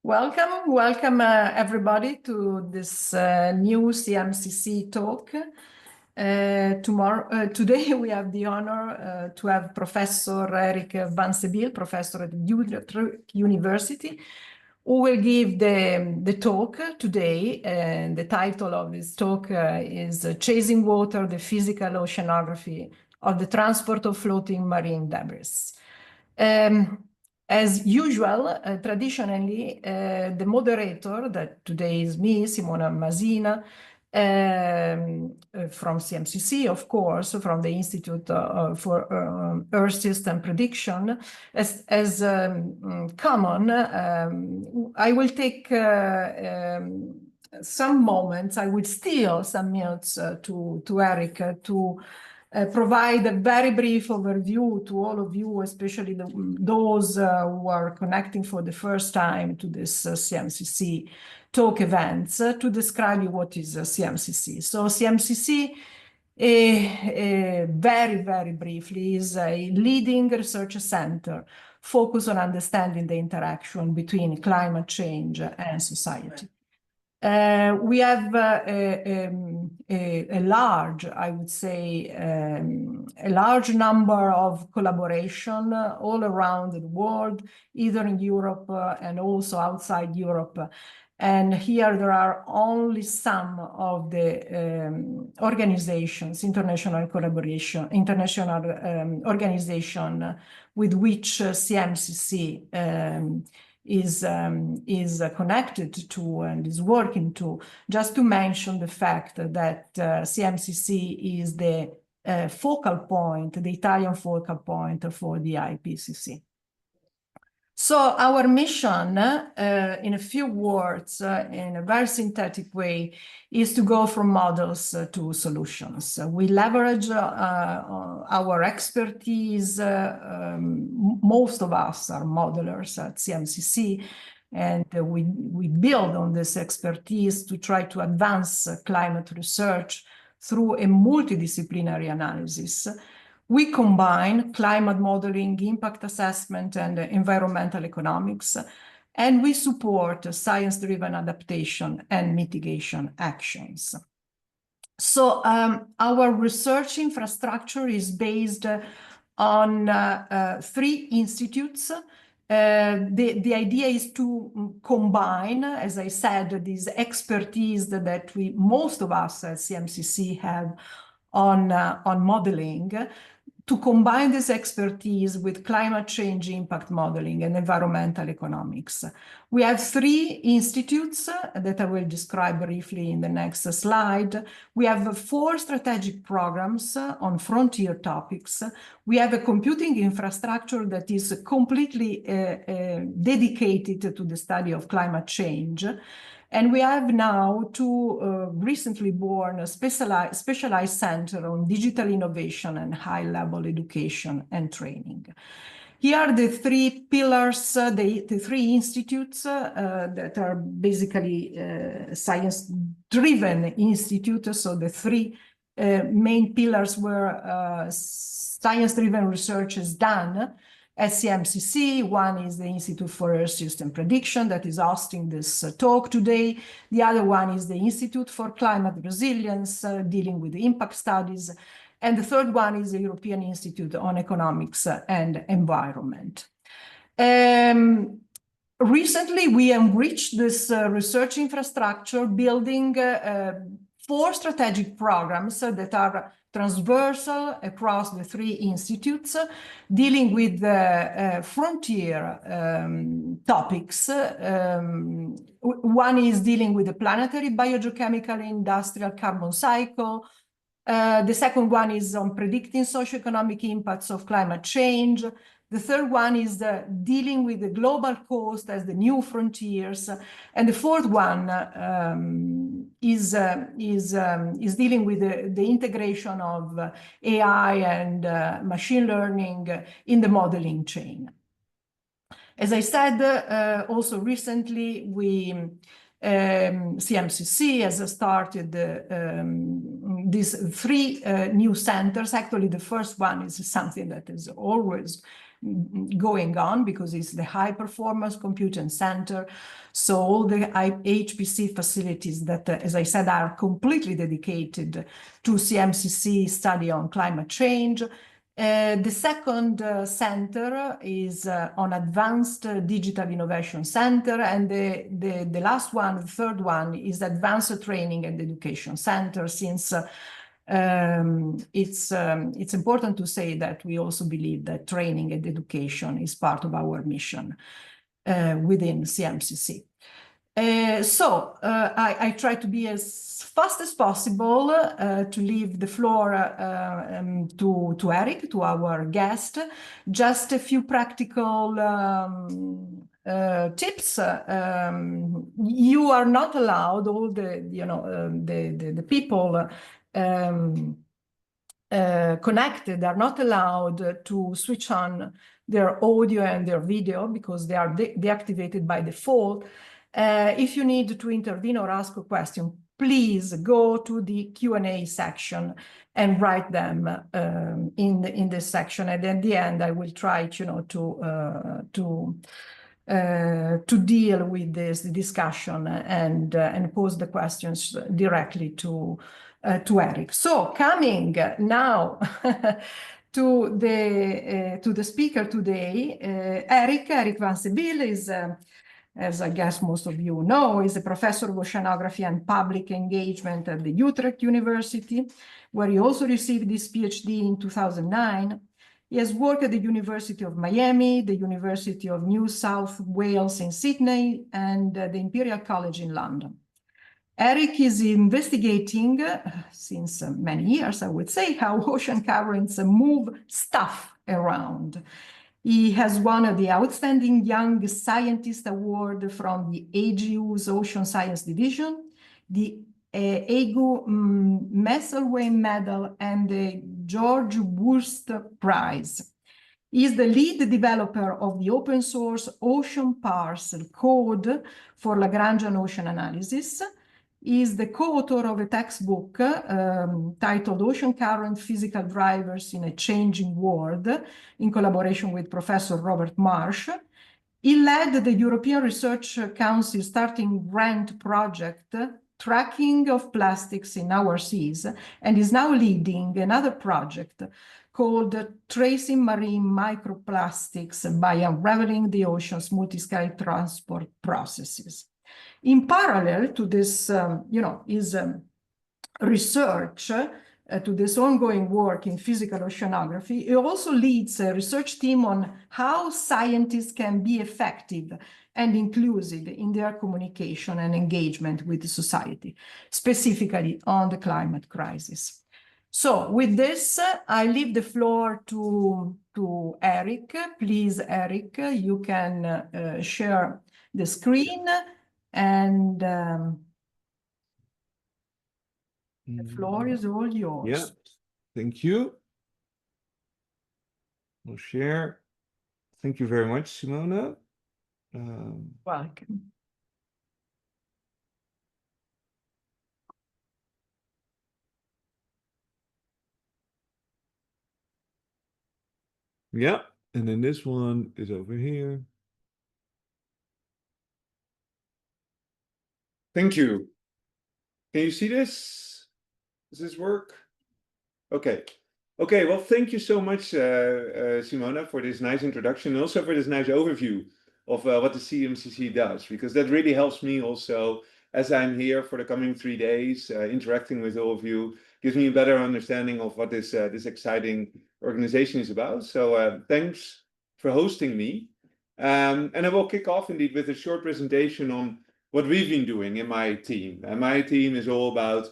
Welcome everybody to this new CMCC talk. Today we have the honor to have Professor Erik van Sebille, professor at Utrecht University, who will give the talk today. And the title of his talk is Chasing Water, the Physical Oceanography of the Transport of Floating Marine Debris. As usual, traditionally, the moderator, that today is me, Simona Masina, from CMCC, of course, from the Institute for Earth System Prediction, as common, I will take some moments, I will steal some minutes to Erik to provide a very brief overview to all of you, especially those who are connecting for the first time to this CMCC talk events, to describe you what is CMCC. So CMCC, very briefly, is a leading research center focused on understanding the interaction between climate change and society. We have a large, I would say, a large number of collaboration all around the world, either in Europe and also outside Europe. And here there are only some of the organizations, international collaboration, international organization with which CMCC is connected to and is working to, just to mention the fact that CMCC is the focal point, the Italian focal point for the IPCC. So our mission, in a few words, in a very synthetic way, is to go from models to solutions. We leverage our expertise. Most of us are modelers at CMCC, and we build on this expertise to try to advance climate research through a multidisciplinary analysis. We combine climate modeling, impact assessment, and environmental economics, and we support science-driven adaptation and mitigation actions. So our research infrastructure is based on 3 institutes. The idea is to combine, as I said, this expertise that most of us at CMCC have on modeling, to combine this expertise with climate change impact modeling and environmental economics. We have 3 institutes that I will describe briefly in the next slide. We have 4 strategic programs on frontier topics. We have a computing infrastructure that is completely dedicated to the study of climate change. And we have now 2 recently born specialized centers on digital innovation and high-level education and training. Here are the 3 pillars, the 3 institutes that are basically science-driven institutes. So the 3 main pillars where science-driven research is done at CMCC. One is the Institute for Earth System Prediction that is hosting this talk today. The other one is the Institute for Climate Resilience, dealing with the impact studies. And the third one is the European Institute on Economics and Environment. Recently, we enriched this research infrastructure, building 4 strategic programs that are transversal across the 3 institutes, dealing with frontier topics. One is dealing with the planetary biogeochemical industrial carbon cycle. The second one is on predicting socioeconomic impacts of climate change. The third one is dealing with the global coast as the new frontiers. And the fourth one is dealing with the integration of AI and machine learning in the modeling chain. As I said, also recently, CMCC has started these 3 new centers. Actually, the first one is something that is always going on because it's the high performance computing center. So all the HPC facilities that, as I said, are completely dedicated to CMCC study on climate change. The second center is on Advanced Digital Innovation Center, and the last one, the third one, is Advanced Training and Education Center, since it's important to say that we also believe that training and education is part of our mission within CMCC. I try to be as fast as possible to leave the floor to Erik, to our guest. Just a few practical tips. You are not allowed, all the, you know, the people connected are not allowed to switch on their audio and their video because they are deactivated by default. If you need to intervene or ask a question, please go to the Q&A section and write them in this section. And at the end, I will try, you know, to deal with this discussion and pose the questions directly to Erik. So coming now to the speaker today, Erik van Sebille is, as I guess most of you know, is a professor of oceanography and public engagement at the Utrecht University, where he also received his PhD in 2009. He has worked at the University of Miami, the University of New South Wales in Sydney, and the Imperial College in London. Erik is investigating, since many years, I would say, how ocean currents move stuff around. He has won the Outstanding Young Scientist Award from the AGU's Ocean Science Division, the AGU Messelwein Medal, and the George Wurst Prize. He is the lead developer of the open source Ocean Parcel code for Lagrangian ocean analysis. He is the co-author of a textbook titled Ocean Current Physical Drivers in a Changing World, in collaboration with Professor Robert Marsh. He led the European Research Council starting grant project, Tracking of Plastics in Our Seas, and is now leading another project called Tracing Marine Microplastics by Unraveling the Ocean's Multi-Scale Transport Processes. In parallel to this, you know, is research, to this ongoing work in physical oceanography, he also leads a research team on how scientists can be effective and inclusive in their communication and engagement with the society, specifically on the climate crisis. So with this, I leave the floor to Erik. Please, Erik, you can share the screen. And the floor is all yours. Yeah, thank you. We'll share. Thank you very much, Simona. Welcome. Yeah, and then this one is over here. Thank you. Can you see this? Does this work? Okay. Okay, well, thank you so much, Simona, for this nice introduction and also for this nice overview of what the CMCC does, because that really helps me also as I'm here for the coming 3 days, interacting with all of you, gives me a better understanding of what this exciting organization is about. So thanks for hosting me. And I will kick off indeed with a short presentation on what we've been doing in my team. And my team is all about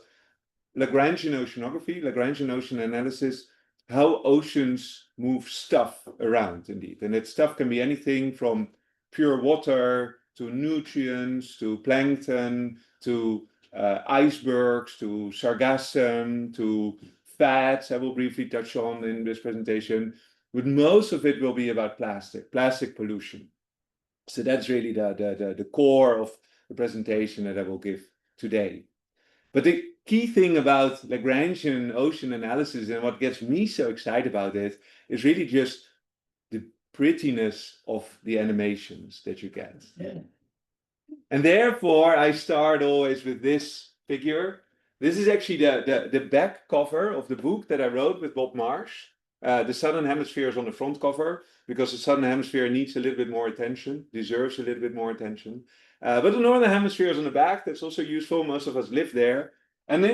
Lagrangian oceanography, Lagrangian ocean analysis, how oceans move stuff around indeed. And that stuff can be anything from pure water to nutrients, to plankton, to icebergs, to sargassum, to fats. I will briefly touch on in this presentation, but most of it will be about plastic pollution. So that's really the core of the presentation that I will give today. But the key thing about Lagrangian ocean analysis and what gets me so excited about it is really just the prettiness of the animations that you get. And therefore, I start always with this figure. This is actually the back cover of the book that I wrote with Bob Marsh. The Southern Hemisphere is on the front cover because the Southern Hemisphere needs a little bit more attention, deserves a little bit more attention. But the Northern Hemisphere is on the back. That's also useful. Most of us live there. And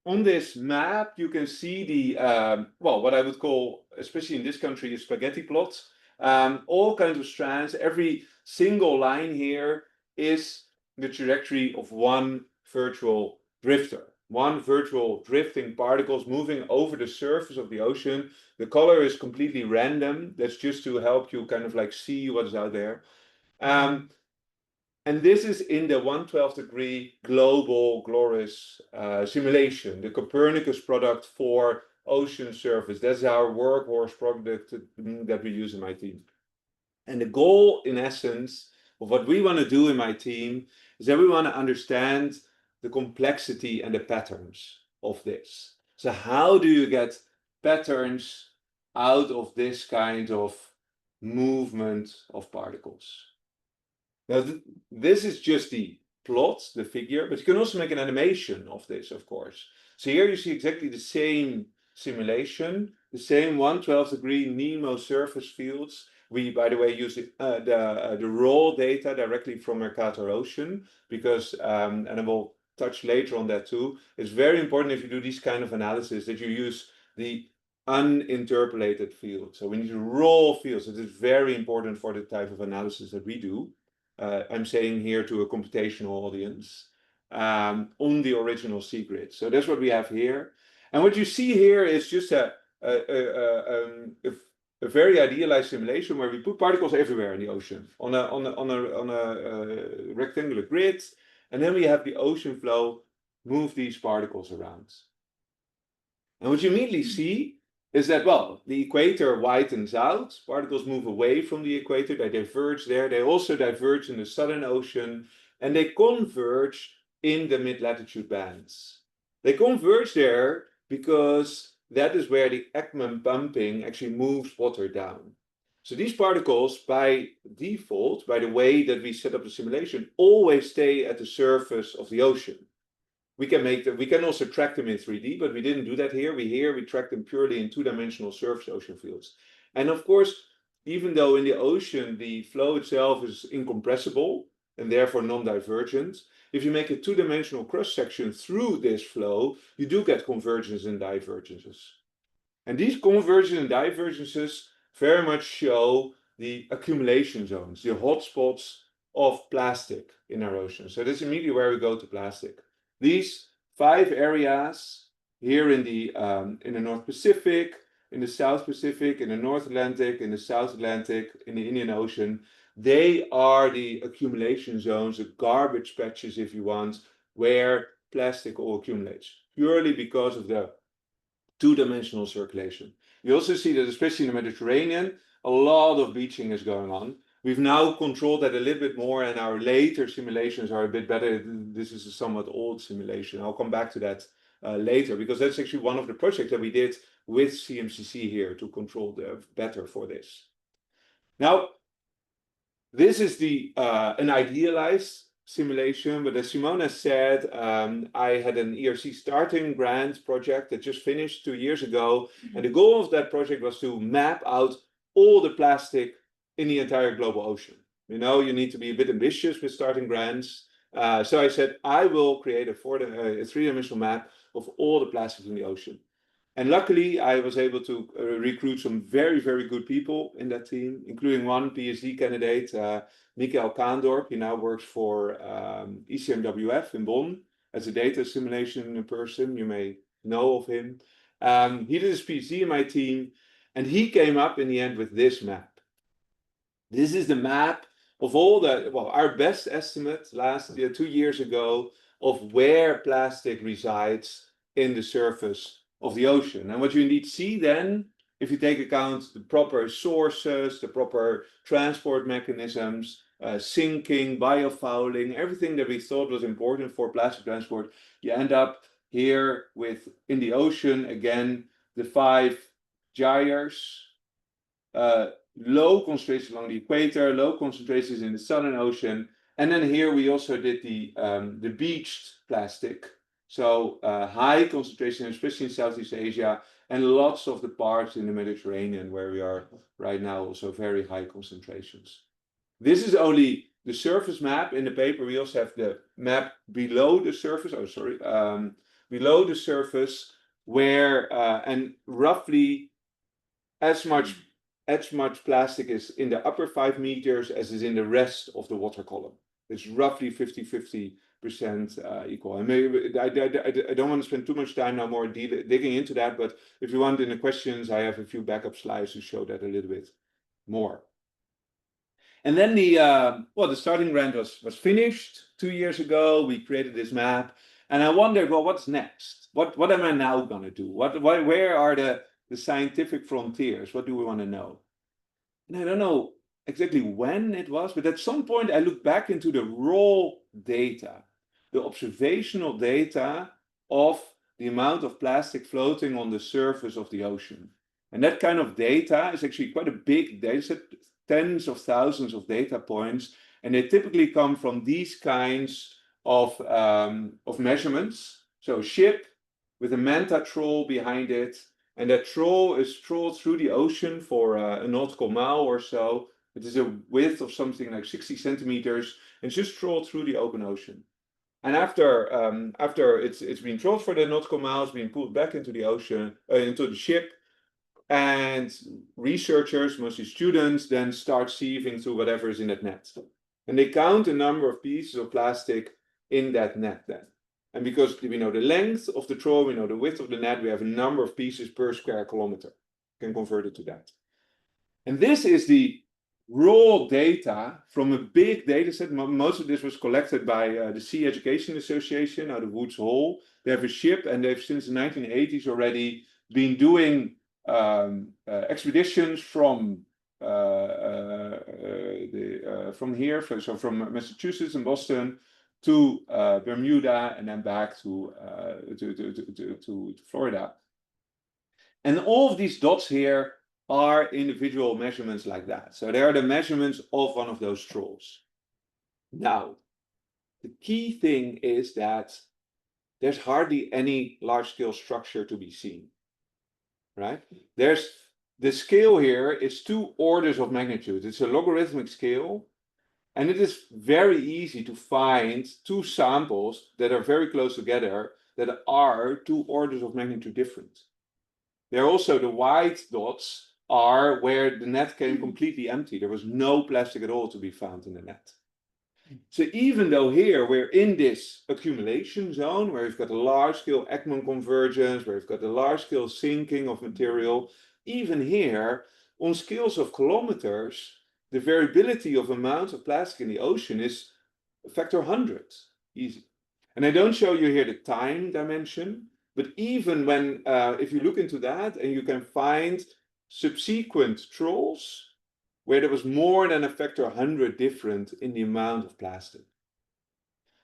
on this map, you can see the, well, what I would call, especially in this country, a spaghetti plot. All kinds of strands. Every single line here is the trajectory of one virtual drifter. One virtual drifting particles moving over the surface of the ocean. The color is completely random. That's just to help you kind of like see what's out there. And this is in the 112 degree global GLORIS simulation, the Copernicus product for ocean surface. That's our workhorse product that we use in my team. And the goal, in essence, of what we want to do in my team is that we want to understand the complexity and the patterns of this. So how do you get patterns out of this kind of movement of particles? Now, this is just the plot, the figure, but you can also make an animation of this, of course. So here you see exactly the same simulation, the same 112 degree NEMO surface fields. We, by the way, use the raw data directly from Mercator Ocean because, and I will touch later on that too, it's very important if you do these kind of analysis that you use the uninterpolated field. So we need raw fields. It is very important for the type of analysis that we do. I'm saying here to a computational audience on the original CGrid. So that's what we have here. And what you see here is just a very idealized simulation where we put particles everywhere in the ocean on a rectangular grid. And then we have the ocean flow move these particles around. And what you immediately see is that, well, the equator widens out, particles move away from the equator, they diverge there, they also diverge in the Southern Ocean, and they converge in the mid-latitude bands. They converge there because that is where the Ekman pumping actually moves water down. So these particles, by default, by the way that we set up the simulation, always stay at the surface of the ocean. We can also track them in 3D, but we didn't do that here. We track them purely in two-dimensional surface ocean fields. And of course, even though in the ocean the flow itself is incompressible and therefore non-divergent, if you make a two-dimensional cross-section through this flow, you do get convergences and divergences. And these convergences and divergences very much show the accumulation zones, the hotspots of plastic in our ocean. So that's immediately where we go to plastic. These 5 areas here in the North Pacific, in the South Pacific, in the North Atlantic, in the South Atlantic, in the Indian Ocean, they are the accumulation zones, the garbage patches, if you want, where plastic all accumulates, purely because of the two-dimensional circulation. You also see that, especially in the Mediterranean, a lot of beaching is going on. We've now controlled that a little bit more, and our later simulations are a bit better. This is a somewhat old simulation. I'll come back to that later, because that's actually one of the projects that we did with CMCC here to control better for this. Now, this is an idealized simulation, but as Simona said, I had an ERC starting grant project that just finished 2 years ago, and the goal of that project was to map out all the plastic in the entire global ocean. You know, you need to be a bit ambitious with starting grants. So I said, I will create a 3-dimensional map of all the plastic in the ocean. And luckily, I was able to recruit some very, very good people in that team, including one PhD candidate, Michael Kaandorp. He now works for ECMWF in Bonn as a data simulation person. You may know of him. He did his PhD in my team, and he came up in the end with this map. This is the map of all the, well, our best estimate last year, 2 years ago, of where plastic resides in the surface of the ocean. And what you indeed see then, if you take account the proper sources, the proper transport mechanisms, sinking, biofouling, everything that we thought was important for plastic transport, you end up here with, in the ocean, again, the 5 gyres, low concentrations along the equator, low concentrations in the Southern Ocean. And then here we also did the beached plastic. So high concentration, especially in Southeast Asia, and lots of the parts in the Mediterranean where we are right now also very high concentrations. This is only the surface map. In the paper, we also have the map below the surface. Oh, sorry, below the surface, where and roughly as much plastic is in the upper 5 meters as is in the rest of the water column. It's roughly 50-50% equal. And maybe I don't want to spend too much time now more digging into that, but if you want in the questions, I have a few backup slides to show that a little bit more. And then the starting grant was finished 2 years ago. We created this map, and I wondered, well, what's next? What am I now gonna do? Where are the scientific frontiers? What do we want to know? And I don't know exactly when it was, but at some point I looked back into the raw data, the observational data of the amount of plastic floating on the surface of the ocean. And that kind of data is actually quite a big data set, tens of thousands of data points, and they typically come from these kinds of measurements. So a ship with a manta trawl behind it, and that trawl is trawled through the ocean for a nautical mile or so. It is a width of something like 60 centimeters, and it's just trawled through the open ocean. And after it's been trawled for the nautical mile, it's been pulled back into the ocean, into the ship, and researchers, mostly students, then start sieving through whatever is in that net. And they count the number of pieces of plastic in that net then. And because we know the length of the trawl, we know the width of the net, we have a number of pieces per square kilometer. You can convert it to that. And this is the raw data from a big data set. Most of this was collected by the Sea Education Association out of Woods Hole. They have a ship, and they've since the 1980s already been doing expeditions from here, so from Massachusetts and Boston to Bermuda, and then back to Florida. And all of these dots here are individual measurements like that. So they are the measurements of one of those trawls. Now, the key thing is that there's hardly any large-scale structure to be seen, right? The scale here is 2 orders of magnitude. It's a logarithmic scale, and it is very easy to find 2 samples that are very close together that are 2 orders of magnitude different. There are also the white dots are where the net came completely empty. There was no plastic at all to be found in the net. So even though here we're in this accumulation zone where we've got a large-scale Ekman convergence, where we've got a large-scale sinking of material, even here, on scales of kilometers, the variability of amounts of plastic in the ocean is a factor 100, easy. And I don't show you here the time dimension, but even when, if you look into that and you can find subsequent trawls where there was more than a factor 100 different in the amount of plastic.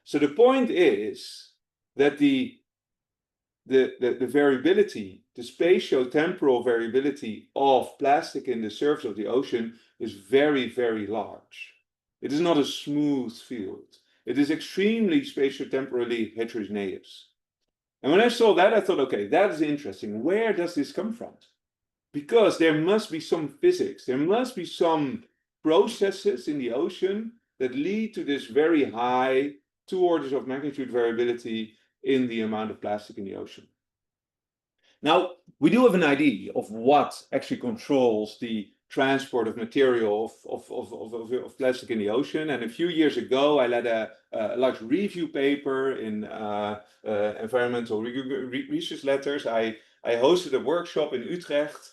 So the point is that the variability, the spatio-temporal variability of plastic in the surface of the ocean is very, very large. It is not a smooth field. It is extremely spatio-temporally heterogeneous. And when I saw that, I thought, okay, that is interesting. Where does this come from? Because there must be some physics, there must be some processes in the ocean that lead to this very high 2 orders of magnitude variability in the amount of plastic in the ocean. Now, we do have an idea of what actually controls the transport of material of plastic in the ocean. And a few years ago, I led a large review paper in environmental research letters. I hosted a workshop in Utrecht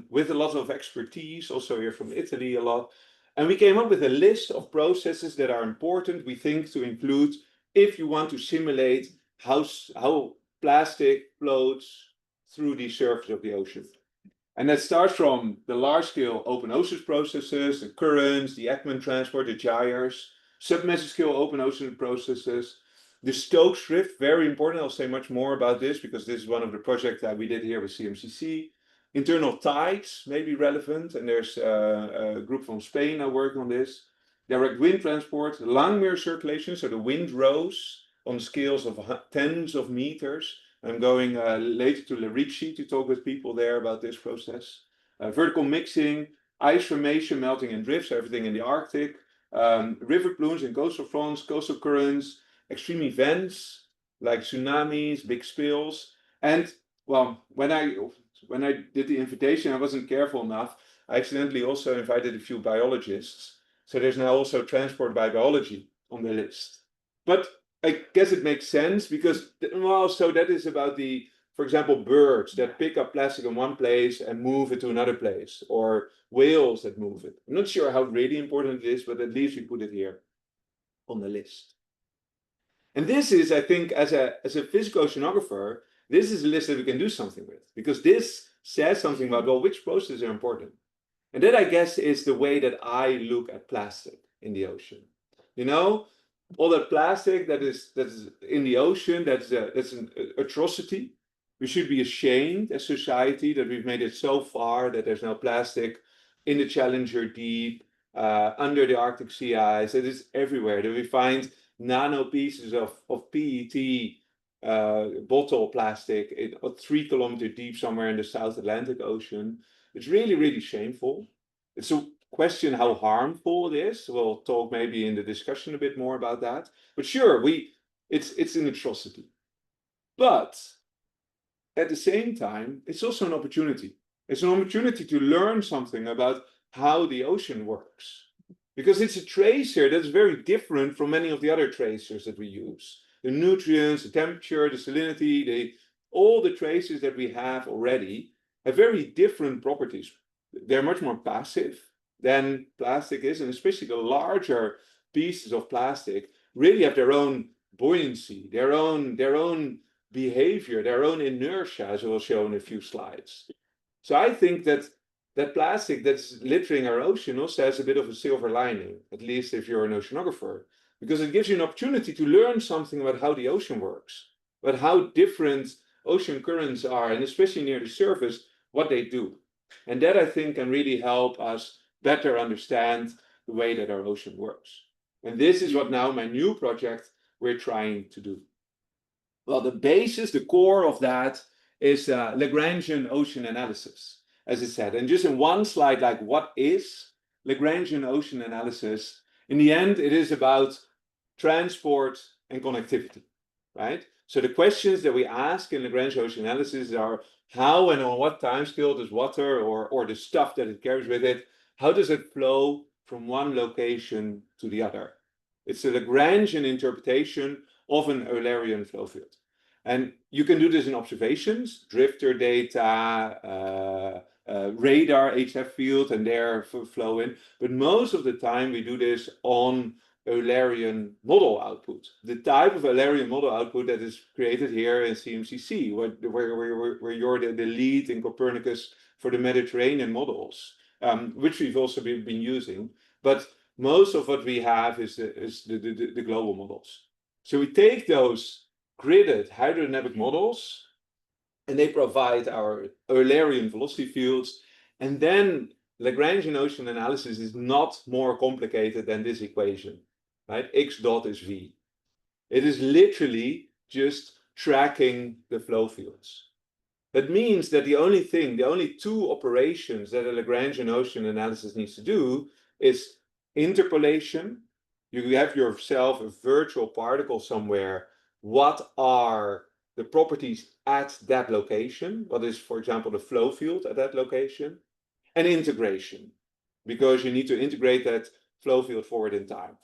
with a lot of expertise, also here from Italy a lot. And we came up with a list of processes that are important, we think, to include if you want to simulate how plastic floats through the surface of the ocean. And that starts from the large-scale open ocean processes, the currents, the Ekman transport, the gyres, submeso-scale open ocean processes, the Stokes drift, very important. I'll say much more about this because this is one of the projects that we did here with CMCC. Internal tides may be relevant, and there's a group from Spain now working on this. Direct wind transport, Langmuir circulation, so the wind rose on scales of tens of meters. I'm going later to Lagrangian to talk with people there about this process. Vertical mixing, ice formation, melting and drifts, everything in the Arctic. River plumes and coastal fronts, coastal currents, extreme events like tsunamis, big spills. And well, when I did the invitation, I wasn't careful enough. I accidentally also invited a few biologists. So there's now also transport by biology on the list. But I guess it makes sense because, well, so that is about the, for example, birds that pick up plastic in one place and move it to another place, or whales that move it. I'm not sure how really important it is, but at least we put it here on the list. And this is, I think, as a physical oceanographer, this is a list that we can do something with, because this says something about, well, which processes are important. And that, I guess, is the way that I look at plastic in the ocean. You know, all that plastic that is in the ocean, that's an atrocity. We should be ashamed as society that we've made it so far that there's no plastic in the Challenger Deep, under the Arctic sea ice. It is everywhere. That we find nano pieces of PET bottle plastic 3 kilometers deep somewhere in the South Atlantic Ocean. It's really, really shameful. It's a question how harmful it is. We'll talk maybe in the discussion a bit more about that. But sure, it's an atrocity. But at the same time, it's also an opportunity. It's an opportunity to learn something about how the ocean works. Because it's a tracer that's very different from many of the other tracers that we use. The nutrients, the temperature, the salinity, all the tracers that we have already have very different properties. They're much more passive than plastic is, and especially the larger pieces of plastic really have their own buoyancy, their own behavior, their own inertia, as we'll show in a few slides. So I think that plastic that's littering our ocean also has a bit of a silver lining, at least if you're an oceanographer, because it gives you an opportunity to learn something about how the ocean works, about how different ocean currents are, and especially near the surface, what they do. And that, I think, can really help us better understand the way that our ocean works. And this is what now my new project we're trying to do. Well, the basis, the core of that is Lagrangian ocean analysis, as I said. And just in one slide, like what is Lagrangian ocean analysis? In the end, it is about transport and connectivity, right? So the questions that we ask in Lagrangian ocean analysis are how and on what time scale does water or the stuff that it carries with it, how does it flow from one location to the other? It's a Lagrangian interpretation of an Eulerian flow field. And you can do this in observations, drifter data, radar HF field, and their flow in. But most of the time we do this on Eulerian model output, the type of Eulerian model output that is created here in CMCC, where you're the lead in Copernicus for the Mediterranean models, which we've also been using. But most of what we have is the global models. So we take those gridded hydrodynamic models, and they provide our Eulerian velocity fields, and then Lagrangian ocean analysis is not more complicated than this equation, right? X dot is V. It is literally just tracking the flow fields. That means that the only two operations that a Lagrangian ocean analysis needs to do is interpolation. You have yourself a virtual particle somewhere. What are the properties at that location? What is, for example, the flow field at that location? And integration, because you need to integrate that flow field forward in time.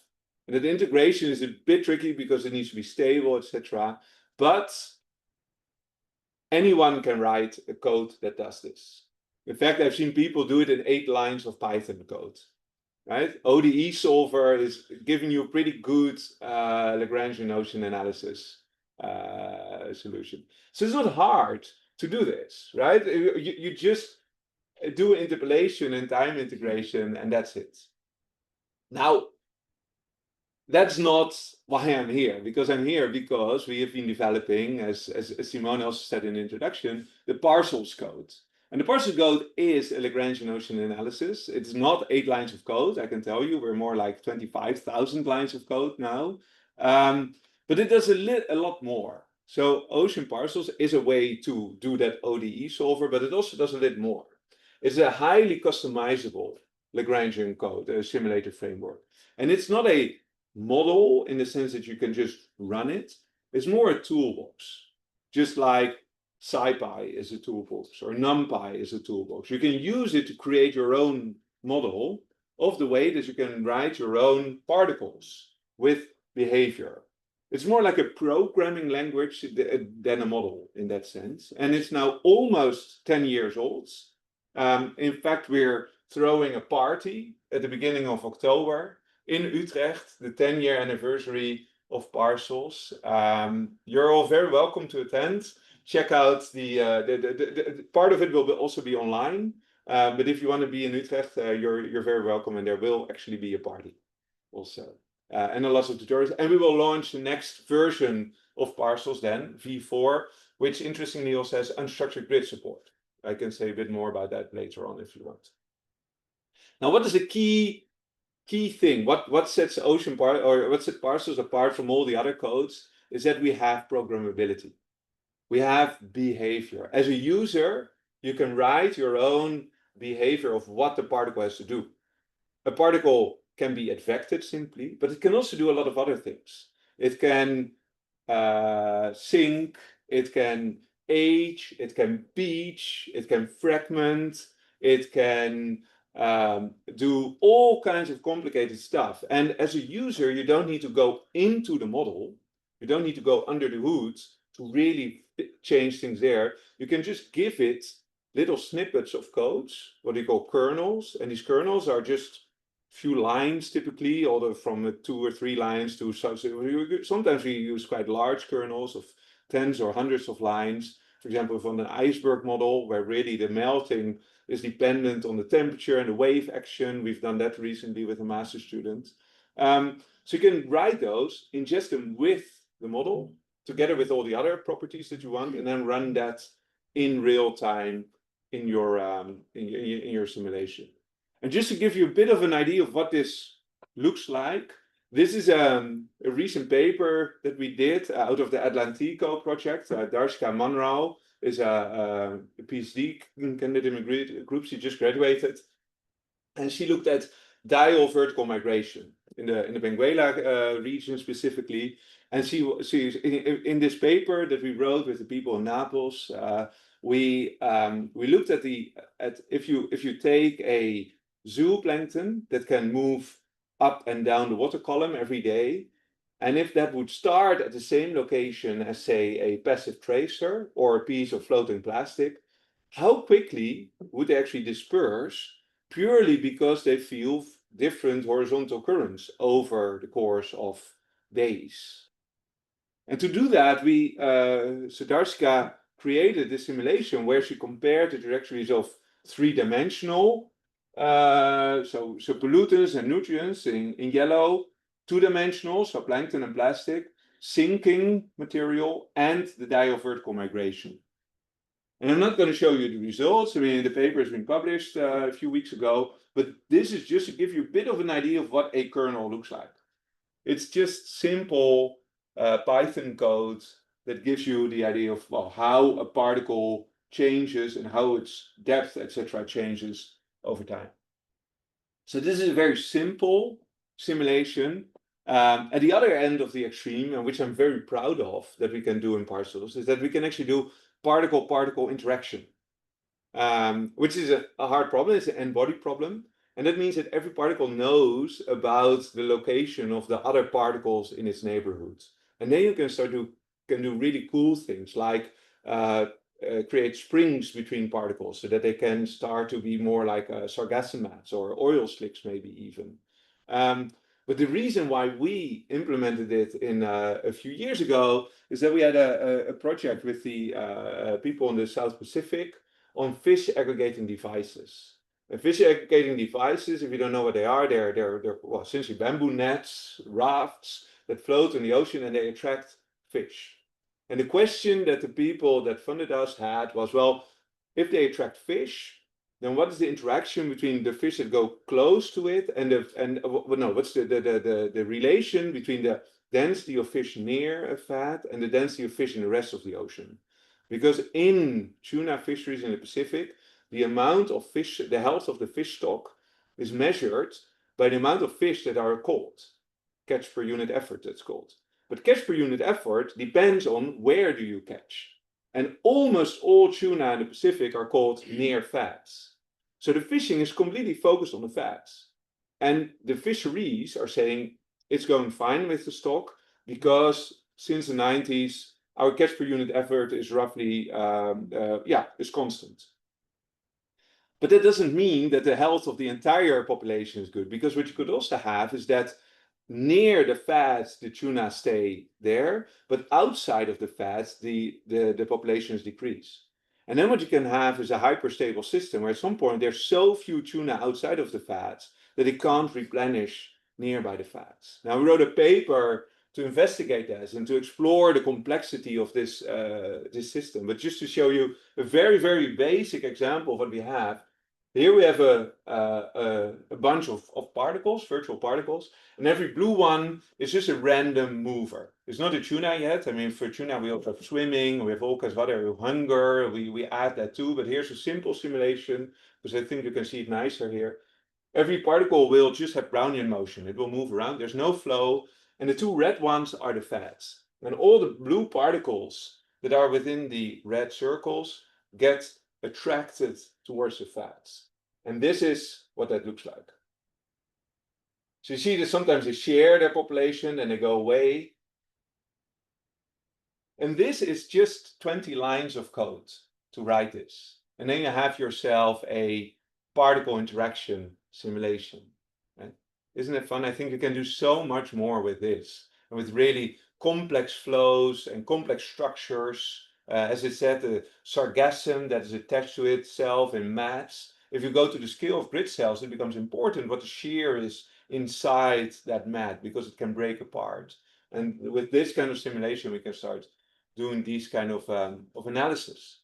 And that integration is a bit tricky because it needs to be stable, etc. But anyone can write a code that does this. In fact, I've seen people do it in 8 lines of Python code. Right? ODE solver is giving you a pretty good Lagrangian ocean analysis solution. So it's not hard to do this, right? You just do interpolation and time integration, and that's it. Now, that's not why I'm here, because I'm here because we have been developing, as Simona also said in the introduction, the parcels code. And the parcel code is a Lagrangian ocean analysis. It's not 8 lines of code, I can tell you. We're more like 25,000 lines of code now. But it does a lot more. So ocean parcels is a way to do that ODE solver, but it also does a little more. It's a highly customizable Lagrangian code, a simulator framework. And it's not a model in the sense that you can just run it. It's more a toolbox, just like SciPy is a toolbox or NumPy is a toolbox. You can use it to create your own model of the way that you can write your own particles with behavior. It's more like a programming language than a model in that sense. And it's now almost 10 years old. In fact, we're throwing a party at the beginning of October in Utrecht, the 10-year anniversary of parcels. You're all very welcome to attend. Check out the part of it will also be online. But if you want to be in Utrecht, you're very welcome, and there will actually be a party also. And a lot of tutorials. And we will launch the next version of parcels then, V4, which interestingly also has unstructured grid support. I can say a bit more about that later on if you want. Now, what is the key thing? What sets parcels apart from all the other codes is that we have programmability. We have behavior. As a user, you can write your own behavior of what the particle has to do. A particle can be advected simply, but it can also do a lot of other things. It can sink, it can age, it can beach, it can fragment, it can do all kinds of complicated stuff. And as a user, you don't need to go into the model, you don't need to go under the hood to really change things there. You can just give it little snippets of codes, what we call kernels, and these kernels are just few lines typically, although from 2 or 3 lines to sometimes we use quite large kernels of tens or hundreds of lines. For example, from an iceberg model where really the melting is dependent on the temperature and the wave action. We've done that recently with a master student. So you can write those, ingest them with the model, together with all the other properties that you want, and then run that in real time in your simulation. And just to give you a bit of an idea of what this looks like, this is a recent paper that we did out of the Atlantico project. Darshika Manrao is a PhD candidate in group. She just graduated. And she looked at diel vertical migration in the Benguela region specifically. And she in this paper that we wrote with the people in Naples, we looked at if you take a zooplankton that can move up and down the water column every day, and if that would start at the same location as, say, a passive tracer or a piece of floating plastic, how quickly would they actually disperse purely because they feel different horizontal currents over the course of days? And to do that, Darshika created this simulation where she compared the trajectories of 3-dimensional so pollutants and nutrients in yellow, 2-dimensional, so plankton and plastic, sinking material, and the diel vertical migration. And I'm not going to show you the results. I mean, the paper has been published a few weeks ago, but this is just to give you a bit of an idea of what a kernel looks like. It's just simple Python code that gives you the idea of how a particle changes and how its depth, etc., changes over time. So this is a very simple simulation. At the other end of the extreme, and which I'm very proud of that we can do in parcels, is that we can actually do particle-particle interaction, which is a hard problem. It's an n-body problem. And that means that every particle knows about the location of the other particles in its neighborhood. And then you can do really cool things like create springs between particles so that they can start to be more like sargassomates or oil slicks maybe even. But the reason why we implemented it in a few years ago is that we had a project with the people in the South Pacific on fish aggregating devices. And fish aggregating devices, if you don't know what they are, they're well, essentially bamboo nets, rafts that float in the ocean and they attract fish. And the question that the people that funded us had was, well, if they attract fish, then what is the interaction between the fish that go close to it and what's the relation between the density of fish near a fat and the density of fish in the rest of the ocean? Because in tuna fisheries in the Pacific, the amount of fish, the health of the fish stock is measured by the amount of fish that are caught. Catch per unit effort, that's called. But catch per unit effort depends on where do you catch. And almost all tuna in the Pacific are caught near fats. So the fishing is completely focused on the fats. And the fisheries are saying it's going fine with the stock because since the 90s, our catch per unit effort is roughly, is constant. But that doesn't mean that the health of the entire population is good, because what you could also have is that near the fats, the tuna stay there, but outside of the fats, the populations decrease. And then what you can have is a hyperstable system where at some point there's so few tuna outside of the fats that it can't replenish nearby the fats. Now, we wrote a paper to investigate this and to explore the complexity of this system. But just to show you a very, very basic example of what we have, here we have a bunch of particles, virtual particles, and every blue one is just a random mover. It's not a tuna yet. I mean, for tuna, we also have swimming, we have all kinds of other hunger, we add that too, but here's a simple simulation, because I think you can see it nicer here. Every particle will just have Brownian motion. It will move around, there's no flow, and the two red ones are the fats. And all the blue particles that are within the red circles get attracted towards the fats. And this is what that looks like. So you see that sometimes they share their population and they go away. And this is just 20 lines of code to write this. And then you have yourself a particle interaction simulation. Right? Isn't it fun? I think you can do so much more with this. And with really complex flows and complex structures. As I said, the sargassum that is attached to itself in mats. If you go to the scale of grid cells, it becomes important what the shear is inside that mat, because it can break apart. And with this kind of simulation, we can start doing these kind of analysis.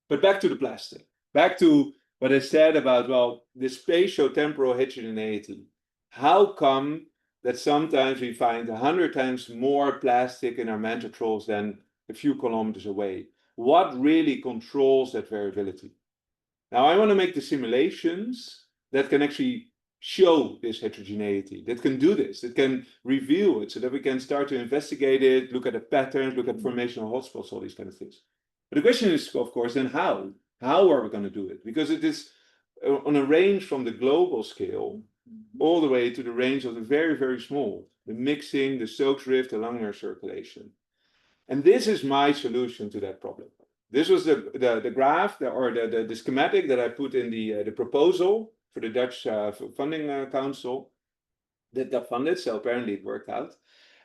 But back to the plastic. Back to what I said about, well, the spatio-temporal heterogeneity. How come that sometimes we find 100 times more plastic in our mantle trolls than a few kilometers away? What really controls that variability? Now, I want to make the simulations that can actually show this heterogeneity, that can do this, that can reveal it, so that we can start to investigate it, look at the patterns, look at formational hotspots, all these kind of things. But the question is, of course, then how? How are we going to do it? Because it is on a range from the global scale all the way to the range of the very, very small, the mixing, the Stokes drift, the Lagrangian circulation. And this is my solution to that problem. This was the graph, the schematic that I put in the proposal for the Dutch funding council that got funded. So apparently it worked out.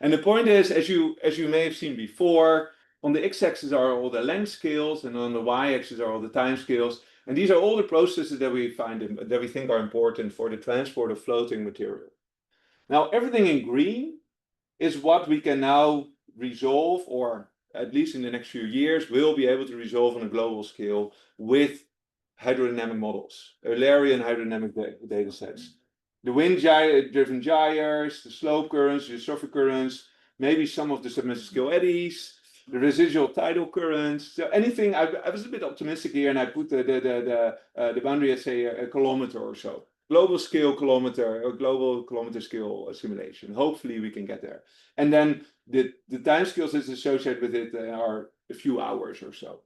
And the point is, as you may have seen before, on the x-axis are all the length scales, and on the y-axis are all the time scales. And these are all the processes that we think are important for the transport of floating material. Now, everything in green is what we can now resolve, or at least in the next few years, we'll be able to resolve on a global scale with hydrodynamic models, Eulerian hydrodynamic data sets. The wind-driven gyres, the slope currents, the surface currents, maybe some of the submersive scale eddies, the residual tidal currents. So anything, I was a bit optimistic here, and I put the boundary at, say, a kilometer or so. Global scale kilometer, or global kilometer scale simulation. Hopefully we can get there. And then the time scales that's associated with it are a few hours or so.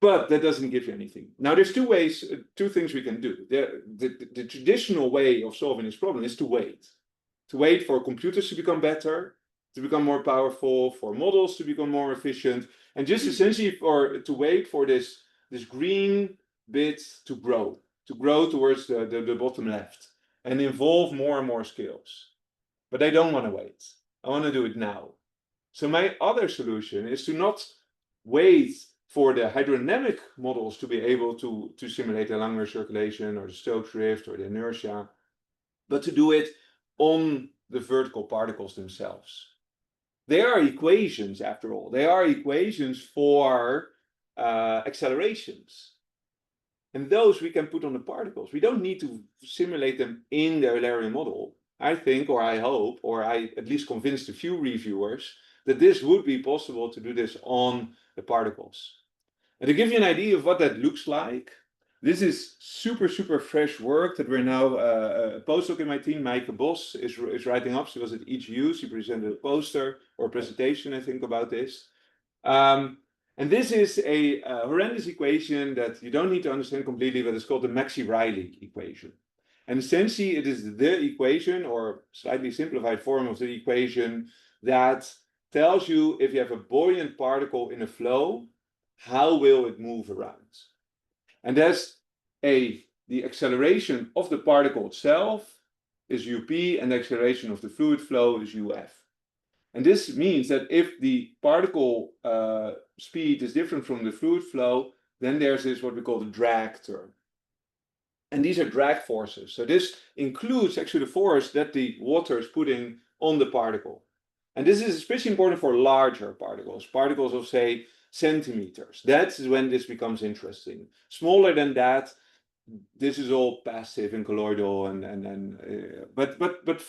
But that doesn't give you anything. Now there's two things we can do. The traditional way of solving this problem is to wait. To wait for computers to become better, to become more powerful, for models to become more efficient, and just essentially to wait for this green bit to grow towards the bottom left and involve more and more scales. But I don't want to wait. I want to do it now. So my other solution is to not wait for the hydrodynamic models to be able to simulate the Lagrangian circulation or the Stokes drift or the inertia, but to do it on the vertical particles themselves. They are equations, after all. They are equations for accelerations. And those we can put on the particles. We don't need to simulate them in the Eulerian model. I think, or I hope, or I at least convinced a few reviewers that this would be possible to do this on the particles. And to give you an idea of what that looks like, this is super, super fresh work that we're now, a postdoc in my team, Maaike Bos, is writing up. She was at EGU, she presented a poster or a presentation, I think, about this. And this is a horrendous equation that you don't need to understand completely, but it's called the Maxi-Riley equation. And essentially, it is the equation, or slightly simplified form of the equation, that tells you if you have a buoyant particle in a flow, how will it move around? And that's the acceleration of the particle itself is UP, and the acceleration of the fluid flow is UF. And this means that if the particle speed is different from the fluid flow, then there's this what we call the drag term. And these are drag forces. So this includes actually the force that the water is putting on the particle. And this is especially important for larger particles, particles of, say, centimeters. That's when this becomes interesting. Smaller than that, this is all passive and colloidal, but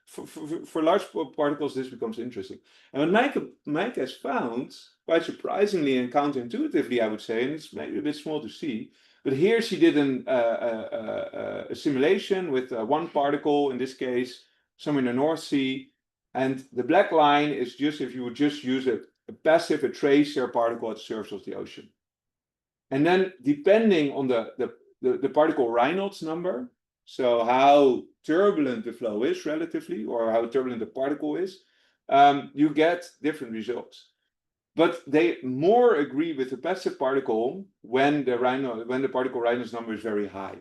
for large particles, this becomes interesting. And what Maaike has found, quite surprisingly and counterintuitively, I would say, and it's maybe a bit small to see, but here she did a simulation with one particle, in this case, somewhere in the North Sea. And the black line is just if you would just use a passive, a tracer particle at the surface of the ocean. And then depending on the particle Reynolds number, so how turbulent the flow is relatively, or how turbulent the particle is, you get different results. But they more agree with the passive particle when the particle Reynolds number is very high,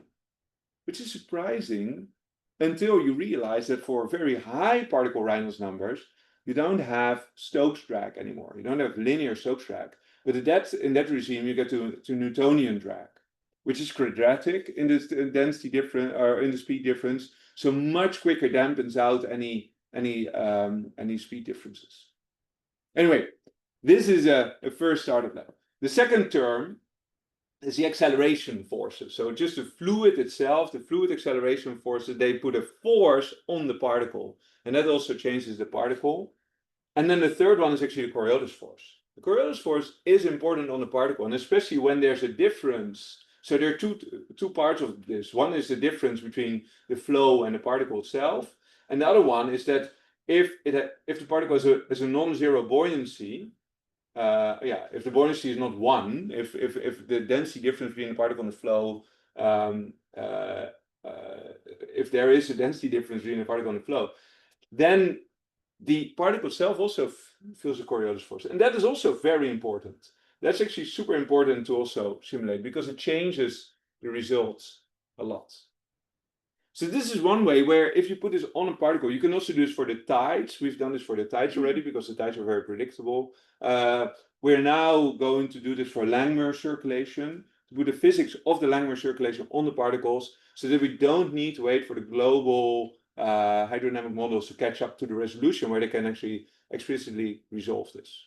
which is surprising until you realize that for very high particle Reynolds numbers, you don't have Stokes drag anymore. You don't have linear Stokes drag. But in that regime, you get to Newtonian drag, which is quadratic in the density difference or in the speed difference, so much quicker dampens out any speed differences. Anyway, this is a first startup level. The second term is the acceleration forces. So just the fluid itself, the fluid acceleration forces, they put a force on the particle, and that also changes the particle. And then the third one is actually the Coriolis force. The Coriolis force is important on the particle, and especially when there's a difference. So there are two parts of this. One is the difference between the flow and the particle itself, and the other one is that if the particle has a non-zero buoyancy, if the buoyancy is not 1, if the density difference between the particle and the flow, if there is a density difference between the particle and the flow, then the particle itself also feels a Coriolis force. And that is also very important. That's actually super important to also simulate because it changes the results a lot. So this is one way where if you put this on a particle, you can also do this for the tides. We've done this for the tides already because the tides are very predictable. We're now going to do this for Langmuir circulation, to put the physics of the Langmuir circulation on the particles so that we don't need to wait for the global hydrodynamic models to catch up to the resolution where they can actually explicitly resolve this.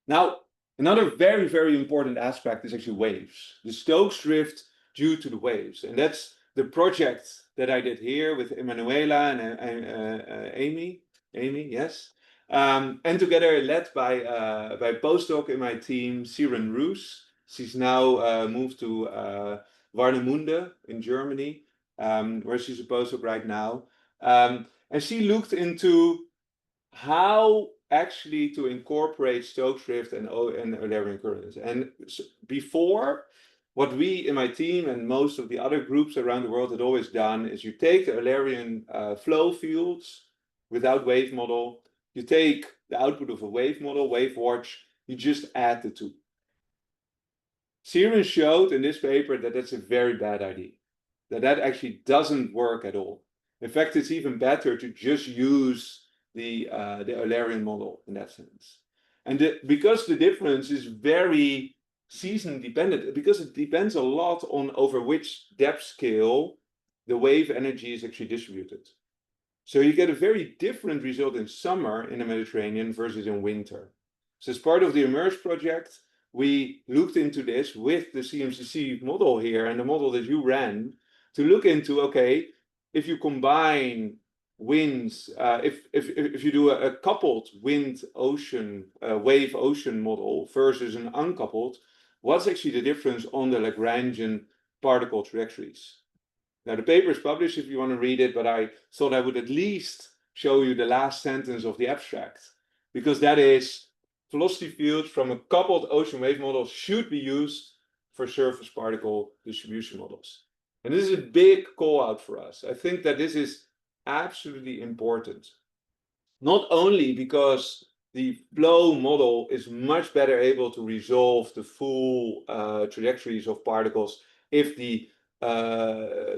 Now, another very, very important aspect is actually waves. The Stokes drift due to the waves. And that's the project that I did here with Emanuela and Amy, yes. And together led by a postdoc in my team, Siren Roos. She's now moved to Warnemünde in Germany, where she's a postdoc right now. And she looked into how actually to incorporate Stokes drift and Eulerian currents. And before, what we in my team and most of the other groups around the world had always done is you take the Eulerian flow fields without wave model, you take the output of a wave model, wave watch, you just add the two. Siren showed in this paper that that's a very bad idea, that actually doesn't work at all. In fact, it's even better to just use the Eulerian model in that sense. And because the difference is very season dependent, because it depends a lot on over which depth scale the wave energy is actually distributed. So you get a very different result in summer in the Mediterranean versus in winter. So as part of the Emerge project, we looked into this with the CMCC model here and the model that you ran to look into, okay, if you combine winds, if you do a coupled wind ocean, wave ocean model versus an uncoupled, what's actually the difference on the Lagrangian particle trajectories? Now, the paper is published if you want to read it, but I thought I would at least show you the last sentence of the abstract, because that is velocity fields from a coupled ocean wave model should be used for surface particle distribution models. And this is a big call out for us. I think that this is absolutely important. Not only because the flow model is much better able to resolve the full trajectories of particles if the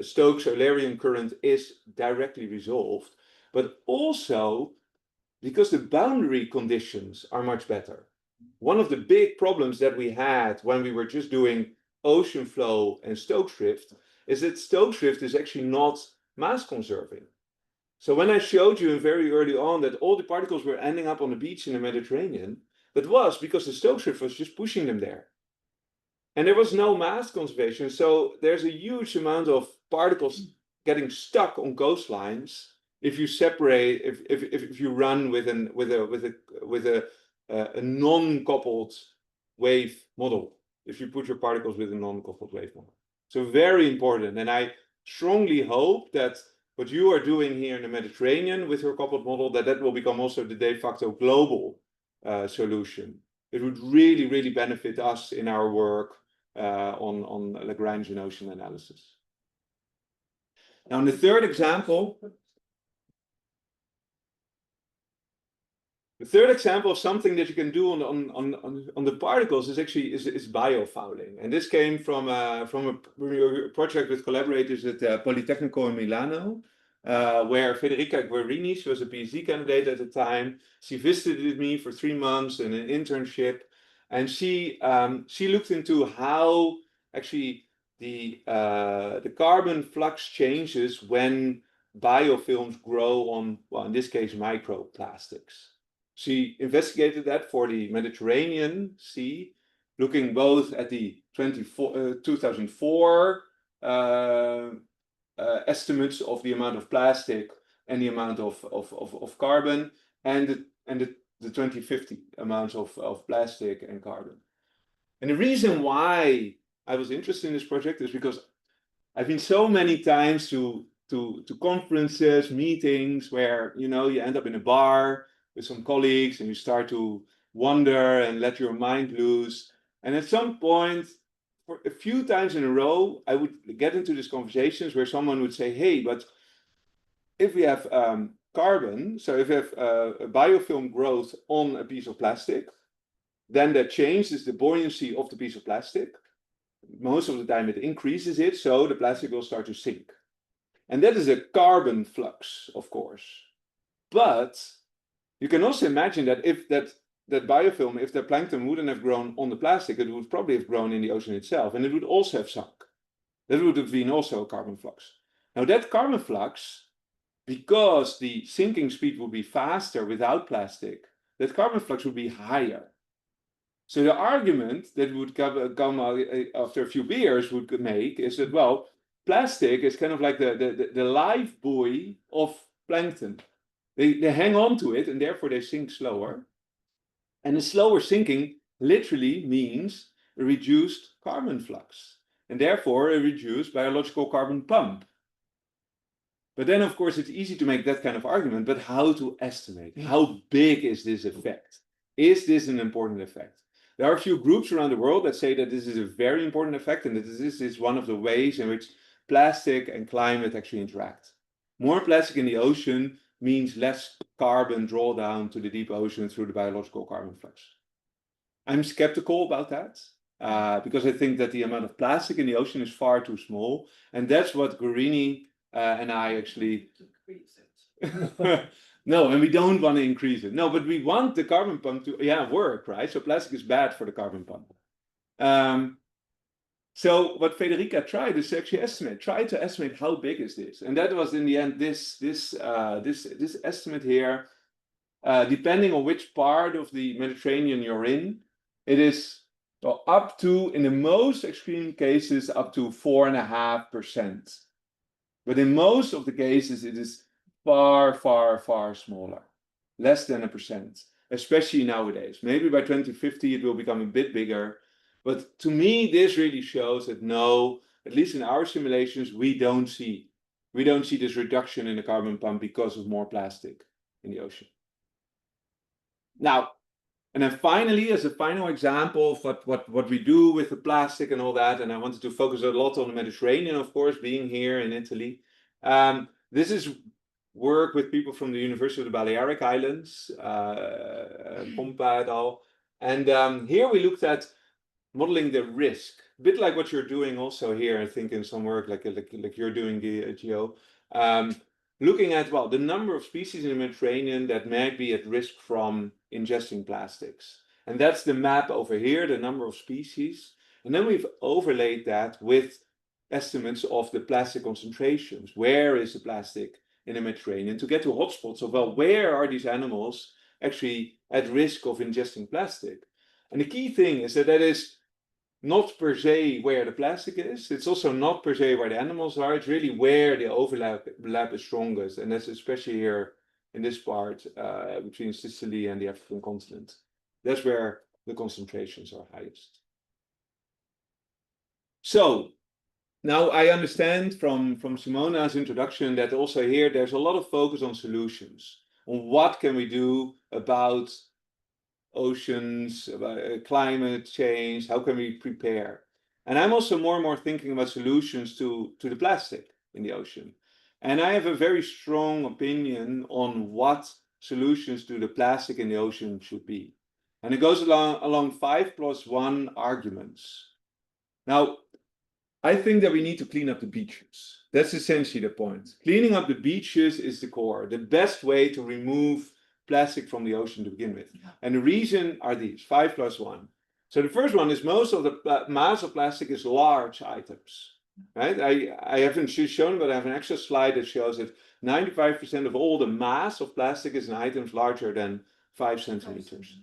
Stokes-Eulerian current is directly resolved, but also because the boundary conditions are much better. One of the big problems that we had when we were just doing ocean flow and Stokes drift is that Stokes drift is actually not mass conserving. So when I showed you very early on that all the particles were ending up on the beach in the Mediterranean, that was because the Stokes drift was just pushing them there. And there was no mass conservation, so there's a huge amount of particles getting stuck on coastlines if you separate, if you run with a non-coupled wave model. If you put your particles with a non-coupled wave model, so very important. And I strongly hope that what you are doing here in the Mediterranean with your coupled model, that will become also the de facto global solution. It would really, really benefit us in our work on Lagrangian ocean analysis. Now, in the third example of something that you can do on the particles is actually biofouling, and this came from a project with collaborators at Politecnico in Milano, where Federica Guerini, she was a PhD candidate at the time. She visited me for 3 months in an internship. And she looked into how actually the carbon flux changes when biofilms grow on, well, in this case, microplastics. She investigated that for the Mediterranean Sea, looking both at the 2004 estimates of the amount of plastic and the amount of carbon, and the 2050 amounts of plastic and carbon. And the reason why I was interested in this project is because I've been so many times to conferences, meetings, where you end up in a bar with some colleagues and you start to wonder and let your mind loose. And at some point, for a few times in a row, I would get into these conversations where someone would say, hey, but if we have carbon, so if you have a biofilm growth on a piece of plastic, then that changes the buoyancy of the piece of plastic. Most of the time it increases it, so the plastic will start to sink. And that is a carbon flux, of course. But you can also imagine that if that biofilm, if the plankton wouldn't have grown on the plastic, it would probably have grown in the ocean itself, and it would also have sunk. That would have been also a carbon flux. Now that carbon flux, because the sinking speed would be faster without plastic, that carbon flux would be higher. So the argument that would come after a few beers would make is that, well, plastic is kind of like the life buoy of plankton. They hang on to it and therefore they sink slower. And the slower sinking literally means a reduced carbon flux and therefore a reduced biological carbon pump. But then, of course, it's easy to make that kind of argument, but how to estimate? How big is this effect? Is this an important effect? There are a few groups around the world that say that this is a very important effect and that this is one of the ways in which plastic and climate actually interact. More plastic in the ocean means less carbon drawdown to the deep ocean through the biological carbon flux. I'm skeptical about that because I think that the amount of plastic in the ocean is far too small, and that's what Guerini and I actually no, and we don't want to increase it. No, but we want the carbon pump to work, right? So plastic is bad for the carbon pump. So what Federica tried is to actually try to estimate how big is this, and that was in the end this estimate here. Depending on which part of the Mediterranean you're in, it is Well, up to, in the most extreme cases, up to 4.5%. But in most of the cases, it is far, far, far smaller, less than 1%, especially nowadays. Maybe by 2050, it will become a bit bigger. But to me, this really shows that no, at least in our simulations, we don't see this reduction in the carbon pump because of more plastic in the ocean. Now, and then finally, as a final example of what we do with the plastic and all that, and I wanted to focus a lot on the Mediterranean, of course, being here in Italy. This is work with people from the University of the Balearic Islands, Pompa et al. And here we looked at modeling the risk, a bit like what you're doing also here, I think, in some work like you're doing, Gio. Looking at, well, the number of species in the Mediterranean that might be at risk from ingesting plastics. And that's the map over here, the number of species. And then we've overlaid that with estimates of the plastic concentrations. Where is the plastic in the Mediterranean to get to hotspots of, well, where are these animals actually at risk of ingesting plastic? And the key thing is that is not per se where the plastic is. It's also not per se where the animals are. It's really where the overlap is strongest. And that's especially here in this part between Sicily and the African continent. That's where the concentrations are highest. So now I understand from Simona's introduction that also here there's a lot of focus on solutions. On what can we do about oceans, about climate change, how can we prepare? And I'm also more and more thinking about solutions to the plastic in the ocean. And I have a very strong opinion on what solutions to the plastic in the ocean should be. And it goes along 5+1 arguments. Now, I think that we need to clean up the beaches. That's essentially the point. Cleaning up the beaches is the core, the best way to remove plastic from the ocean to begin with. And the reason are these, 5+1. So the first one is most of the mass of plastic is large items, right? I haven't shown, but I have an extra slide that shows that 95% of all the mass of plastic is in items larger than 5 centimeters.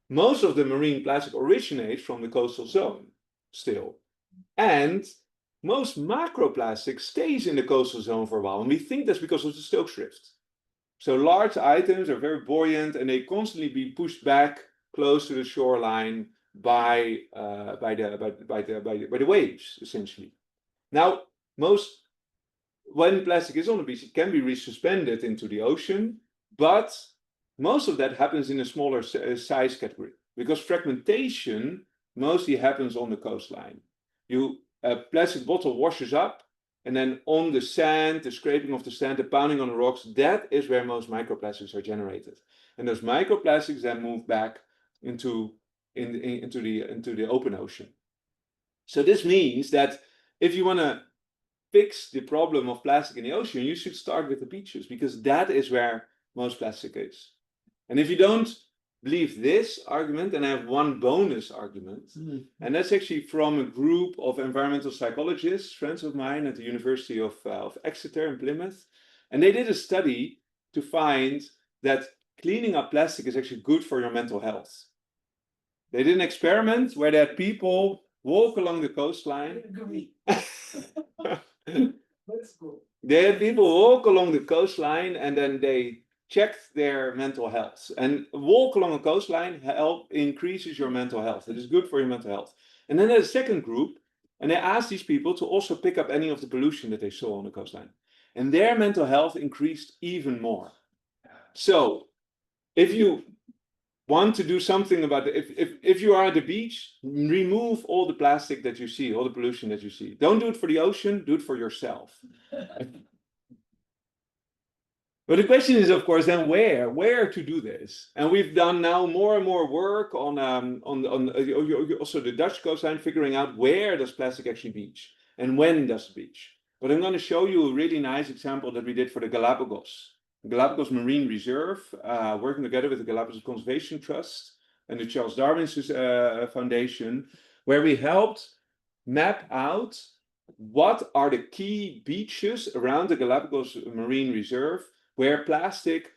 Most of the marine plastic originates from the coastal zone still. And most macroplastic stays in the coastal zone for a while. And we think that's because of the Stokes drift. So large items are very buoyant and they constantly be pushed back close to the shoreline by the waves, essentially. Now, when plastic is on the beach, it can be resuspended into the ocean, but most of that happens in a smaller size category because fragmentation mostly happens on the coastline. A plastic bottle washes up, and then on the sand, the scraping of the sand, the pounding on the rocks, that is where most microplastics are generated. And those microplastics then move back into the open ocean. So this means that if you want to fix the problem of plastic in the ocean, you should start with the beaches, because that is where most plastic is. And if you don't believe this argument, and I have one bonus argument, and that's actually from a group of environmental psychologists, friends of mine at the University of Exeter in Plymouth, and they did a study to find that cleaning up plastic is actually good for your mental health. They did an experiment where they had people walk along the coastline. They had people walk along the coastline, and then they checked their mental health. And walk along a coastline increases your mental health. It is good for your mental health. And then there's a second group, and they asked these people to also pick up any of the pollution that they saw on the coastline. And their mental health increased even more. So if you want to do something about it, if you are at the beach, remove all the plastic that you see, all the pollution that you see. Don't do it for the ocean, do it for yourself. But the question is, of course, then where to do this? And we've done now more and more work on also the Dutch coastline, figuring out where does plastic actually beach and when does it beach. But I'm going to show you a really nice example that we did for the Galapagos Marine Reserve, working together with the Galapagos Conservation Trust and the Charles Darwin Foundation, where we helped map out what are the key beaches around the Galapagos Marine Reserve where plastic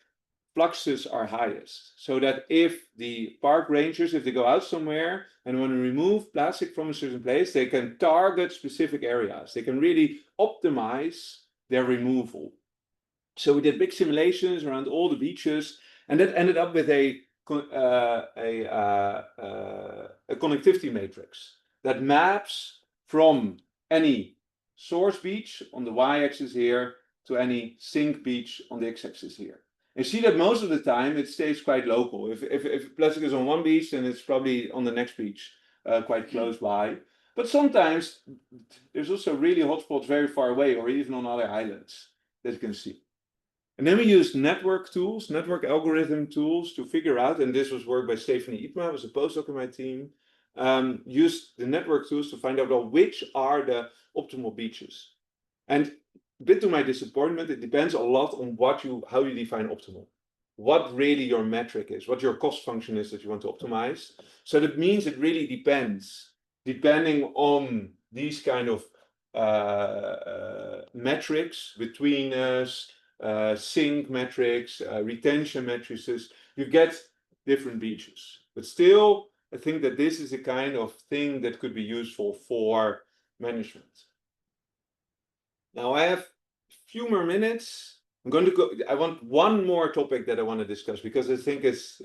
fluxes are highest. So that if the park rangers, if they go out somewhere and want to remove plastic from a certain place, they can target specific areas. They can really optimize their removal. So we did big simulations around all the beaches, and that ended up with a connectivity matrix that maps from any source beach on the y-axis here to any sink beach on the x-axis here. And see that most of the time it stays quite local. If plastic is on one beach, then it's probably on the next beach, quite close by. But sometimes there's also really hotspots very far away, or even on other islands that you can see. And then we used network tools, network algorithm tools to figure out, and this was work by Stephanie Ipma, was a postdoc in my team, used the network tools to find out, well, which are the optimal beaches. And a bit to my disappointment, it depends a lot on how you define optimal. What really your metric is, what your cost function is that you want to optimize. So that means it really depends, depending on these kind of metrics between us, sink metrics, retention matrices, you get different beaches. But still, I think that this is a kind of thing that could be useful for management. Now I have a few more minutes. I'm going to go. I want one more topic that I want to discuss because I think it's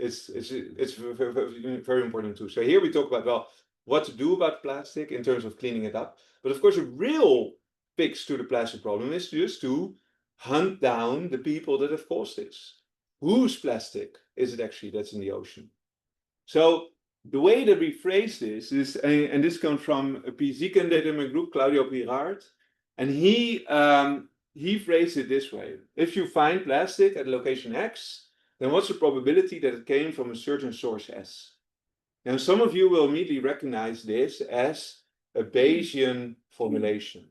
very important too. So here we talk about, well, what to do about plastic in terms of cleaning it up. But of course, a real fix to the plastic problem is just to hunt down the people that have caused this. Whose plastic is it actually that's in the ocean? So the way that we phrase this is, and this comes from a PhD candidate in my group, Claudio Pirard, and he phrased it this way: if you find plastic at location X, then what's the probability that it came from a certain source S? Now, some of you will immediately recognize this as a Bayesian formulation,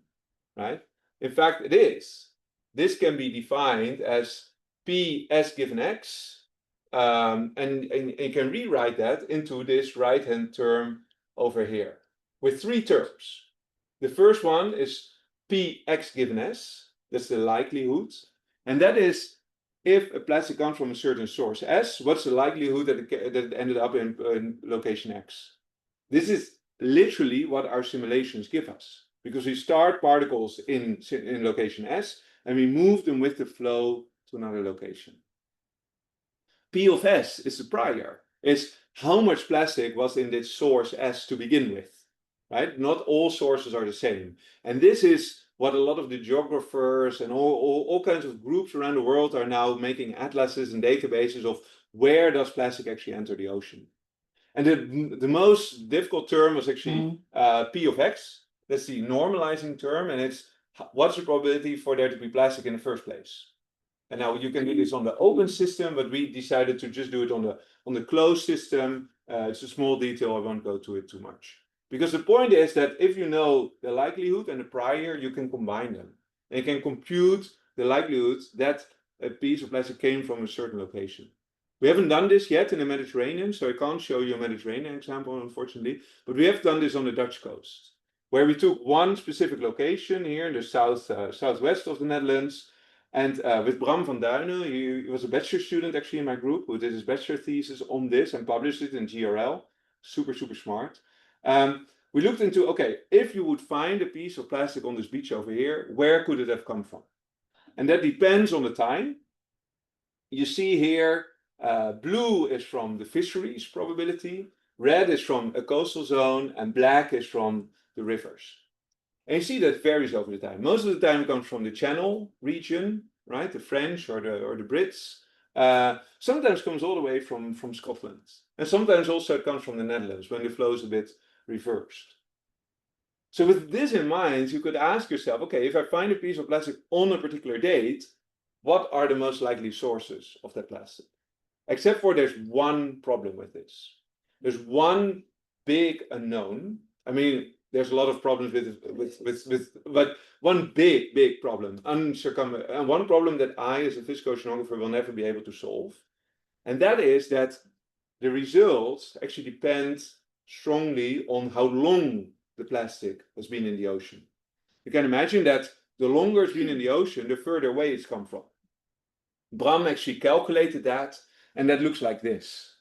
right? In fact, it is. This can be defined as P S given X, and you can rewrite that into this right-hand term over here with three terms. The first one is Px given S, that's the likelihood, and that is if a plastic comes from a certain source S, what's the likelihood that it ended up in location X? This is literally what our simulations give us, because we start particles in location S and we move them with the flow to another location. P of S is the prior, is how much plastic was in this source S to begin with, right? Not all sources are the same. And this is what a lot of the geographers and all kinds of groups around the world are now making atlases and databases of where does plastic actually enter the ocean. And the most difficult term was actually P of X. That's the normalizing term, and it's what's the probability for there to be plastic in the first place. And now you can do this on the open system, but we decided to just do it on the closed system. It's a small detail, I won't go to it too much. Because the point is that if you know the likelihood and the prior, you can combine them. And you can compute the likelihood that a piece of plastic came from a certain location. We haven't done this yet in the Mediterranean, so I can't show you a Mediterranean example, unfortunately. But we have done this on the Dutch coast, where we took one specific location here in the southwest of the Netherlands. And with Bram van Duinen, he was a bachelor student actually in my group who did his bachelor thesis on this and published it in GRL. Super, super smart. We looked into, okay, if you would find a piece of plastic on this beach over here, where could it have come from? And that depends on the time. You see here, blue is from the fisheries probability, red is from a coastal zone, and black is from the rivers. And you see that varies over the time. Most of the time it comes from the Channel region, right? The French or the Brits. Sometimes comes all the way from Scotland. And sometimes also it comes from the Netherlands when the flow is a bit reversed. So with this in mind, you could ask yourself, okay, if I find a piece of plastic on a particular date, what are the most likely sources of that plastic? Except for there's one problem with this. There's one big unknown. I mean, there's a lot of problems with but one big problem, and one problem that I, as a physical oceanographer, will never be able to solve. And that is that the results actually depend strongly on how long the plastic has been in the ocean. You can imagine that the longer it's been in the ocean, the further away it's come from. Bram actually calculated that, and that looks like this.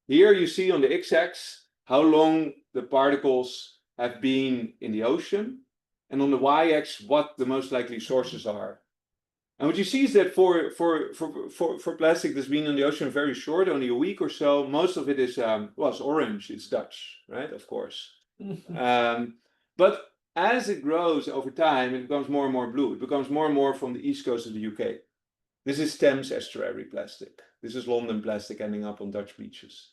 Here you see on the x-axis how long the particles have been in the ocean, and on the y-axis what the most likely sources are. And what you see is that for plastic that's been in the ocean very short, only a week or so, most of it is, well, it's orange, it's Dutch, right? Of course. But as it grows over time, it becomes more and more blue. It becomes more and more from the east coast of the UK. This is Thames estuary plastic. This is London plastic ending up on Dutch beaches.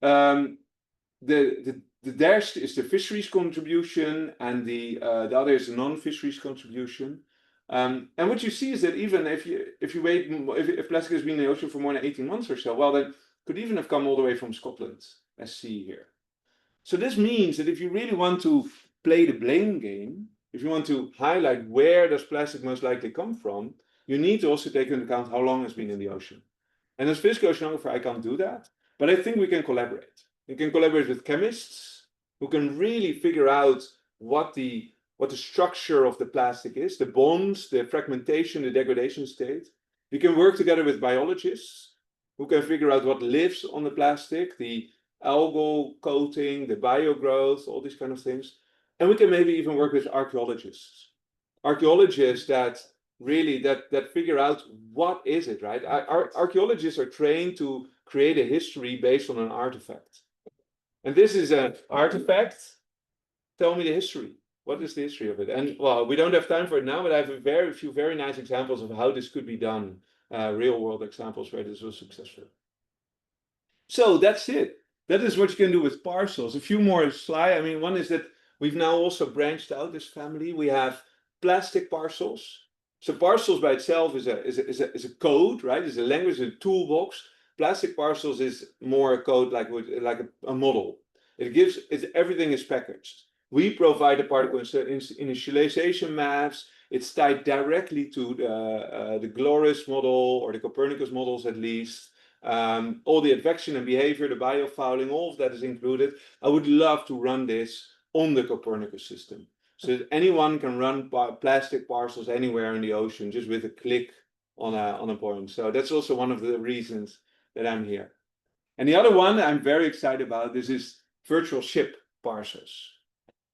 The dashed is the fisheries contribution, and the other is the non-fisheries contribution. And what you see is that even if plastic has been in the ocean for more than 18 months or so, well, then could even have come all the way from Scotland, as seen here. So this means that if you really want to play the blame game, if you want to highlight where does plastic most likely come from, you need to also take into account how long it's been in the ocean. And as physical oceanographer, I can't do that, but I think we can collaborate. We can collaborate with chemists who can really figure out what the structure of the plastic is, the bonds, the fragmentation, the degradation state. We can work together with biologists who can figure out what lives on the plastic, the algal coating, the biogrowth, all these kind of things. And we can maybe even work with archaeologists. Archaeologists that really that figure out what is it, right? Archaeologists are trained to create a history based on an artifact. And this is an artifact. Tell me the history. What is the history of it? And well, we don't have time for it now, but I have a few very nice examples of how this could be done. Real world examples where this was successful. So that's it. That is what you can do with parcels. A few more slides. I mean, one is that we've now also branched out this family. We have plastic parcels. So parcels by itself is a code, right? It's a language, a toolbox. Plastic parcels is more a code like a model. Everything is packaged. We provide the particle initialization maps. It's tied directly to the Glorious model or the Copernicus models at least. All the advection and behavior, the biofouling, all of that is included. I would love to run this on the Copernicus system, so that anyone can run plastic parcels anywhere in the ocean just with a click on a point. So that's also one of the reasons that I'm here. And the other one I'm very excited about, this is virtual ship parcels.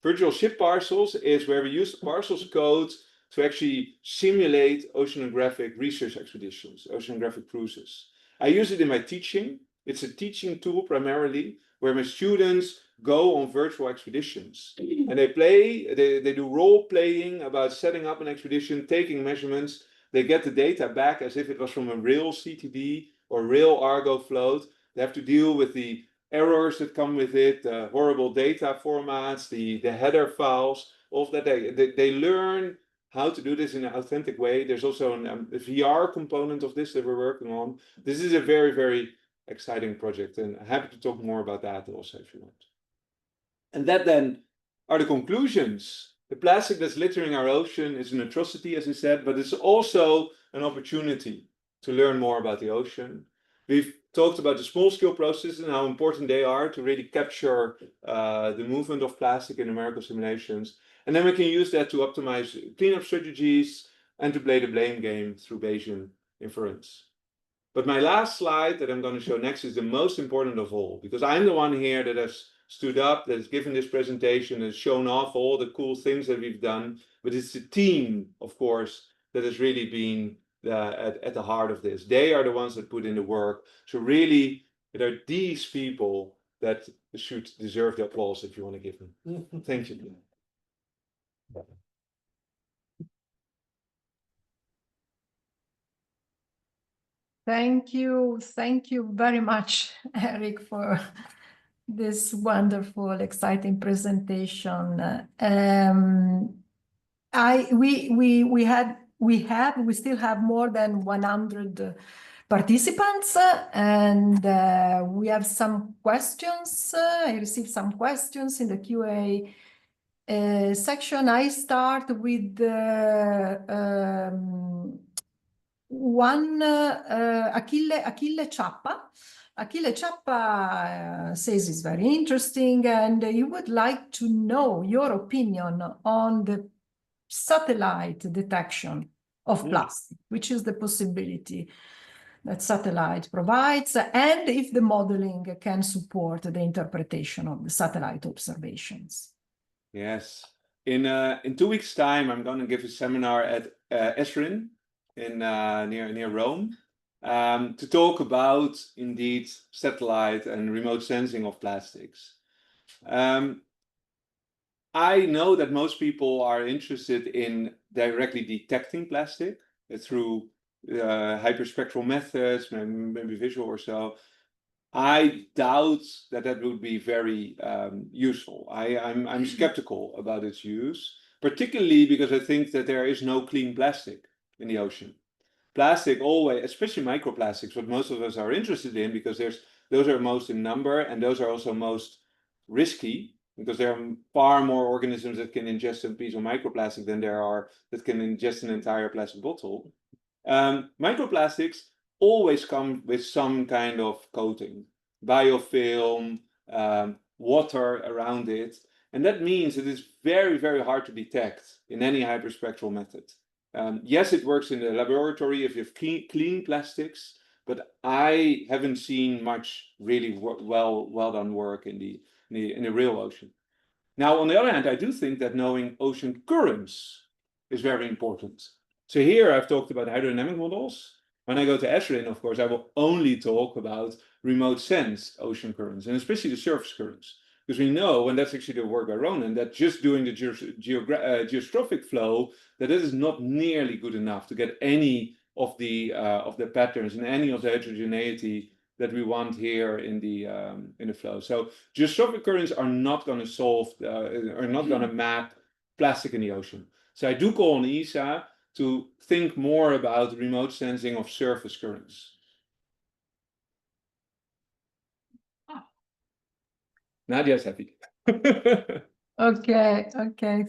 Virtual ship parcels is where we use parcels code to actually simulate oceanographic research expeditions, oceanographic cruises. I use it in my teaching. It's a teaching tool primarily, where my students go on virtual expeditions. And they do role playing about setting up an expedition, taking measurements. They get the data back as if it was from a real CTD or real Argo float. They have to deal with the errors that come with it, the horrible data formats, the header files, all of that. They learn how to do this in an authentic way. There's also a VR component of this that we're working on. This is a very, very exciting project, and I'm happy to talk more about that also if you want. And that then are the conclusions. The plastic that's littering our ocean is an atrocity, as I said, but it's also an opportunity to learn more about the ocean. We've talked about the small-scale processes and how important they are to really capture the movement of plastic in numerical simulations. And then we can use that to optimize cleanup strategies and to play the blame game through Bayesian inference. But my last slide that I'm going to show next is the most important of all, because I'm the one here that has stood up, that has given this presentation, has shown off all the cool things that we've done. But it's the team, of course, that has really been at the heart of this. They are the ones that put in the work. So really, it are these people that should deserve the applause if you want to give them. Thank you. Thank you very much, Erik, for this wonderful, exciting presentation. We still have more than 100 participants, and we have some questions. I received some questions in the Q&A section. I start with one Achille Ciappa. Achille Ciappa says it's very interesting, and you would like to know your opinion on the satellite detection of plastic, which is the possibility that satellite provides, and if the modeling can support the interpretation of the satellite observations. Yes. In 2 weeks' time, I'm going to give a seminar at Esrin in near Rome to talk about indeed satellite and remote sensing of plastics. I know that most people are interested in directly detecting plastic through hyperspectral methods, maybe visual or so. I doubt that that would be very useful. I'm skeptical about its use, particularly because I think that there is no clean plastic in the ocean. Plastic always, especially microplastics, what most of us are interested in, because those are most in number, and those are also most risky, because there are far more organisms that can ingest a piece of microplastic than there are that can ingest an entire plastic bottle. Microplastics always come with some kind of coating, biofilm, water around it. And that means it is very, very hard to detect in any hyperspectral method. Yes, it works in the laboratory if you have clean plastics, but I haven't seen much really well done work in the real ocean. Now, on the other hand, I do think that knowing ocean currents is very important. So here I've talked about hydrodynamic models. When I go to Esrin, of course, I will only talk about remote sensed ocean currents, and especially the surface currents. Because we know, and that's actually the work by Ronan, that just doing the geostrophic flow, that it is not nearly good enough to get any of the patterns and any of the heterogeneity that we want here in the flow. So geostrophic currents are not going to solve, are not going to map plastic in the ocean. So I do call on ESA to think more about remote sensing of surface currents. Nadia's happy. Okay,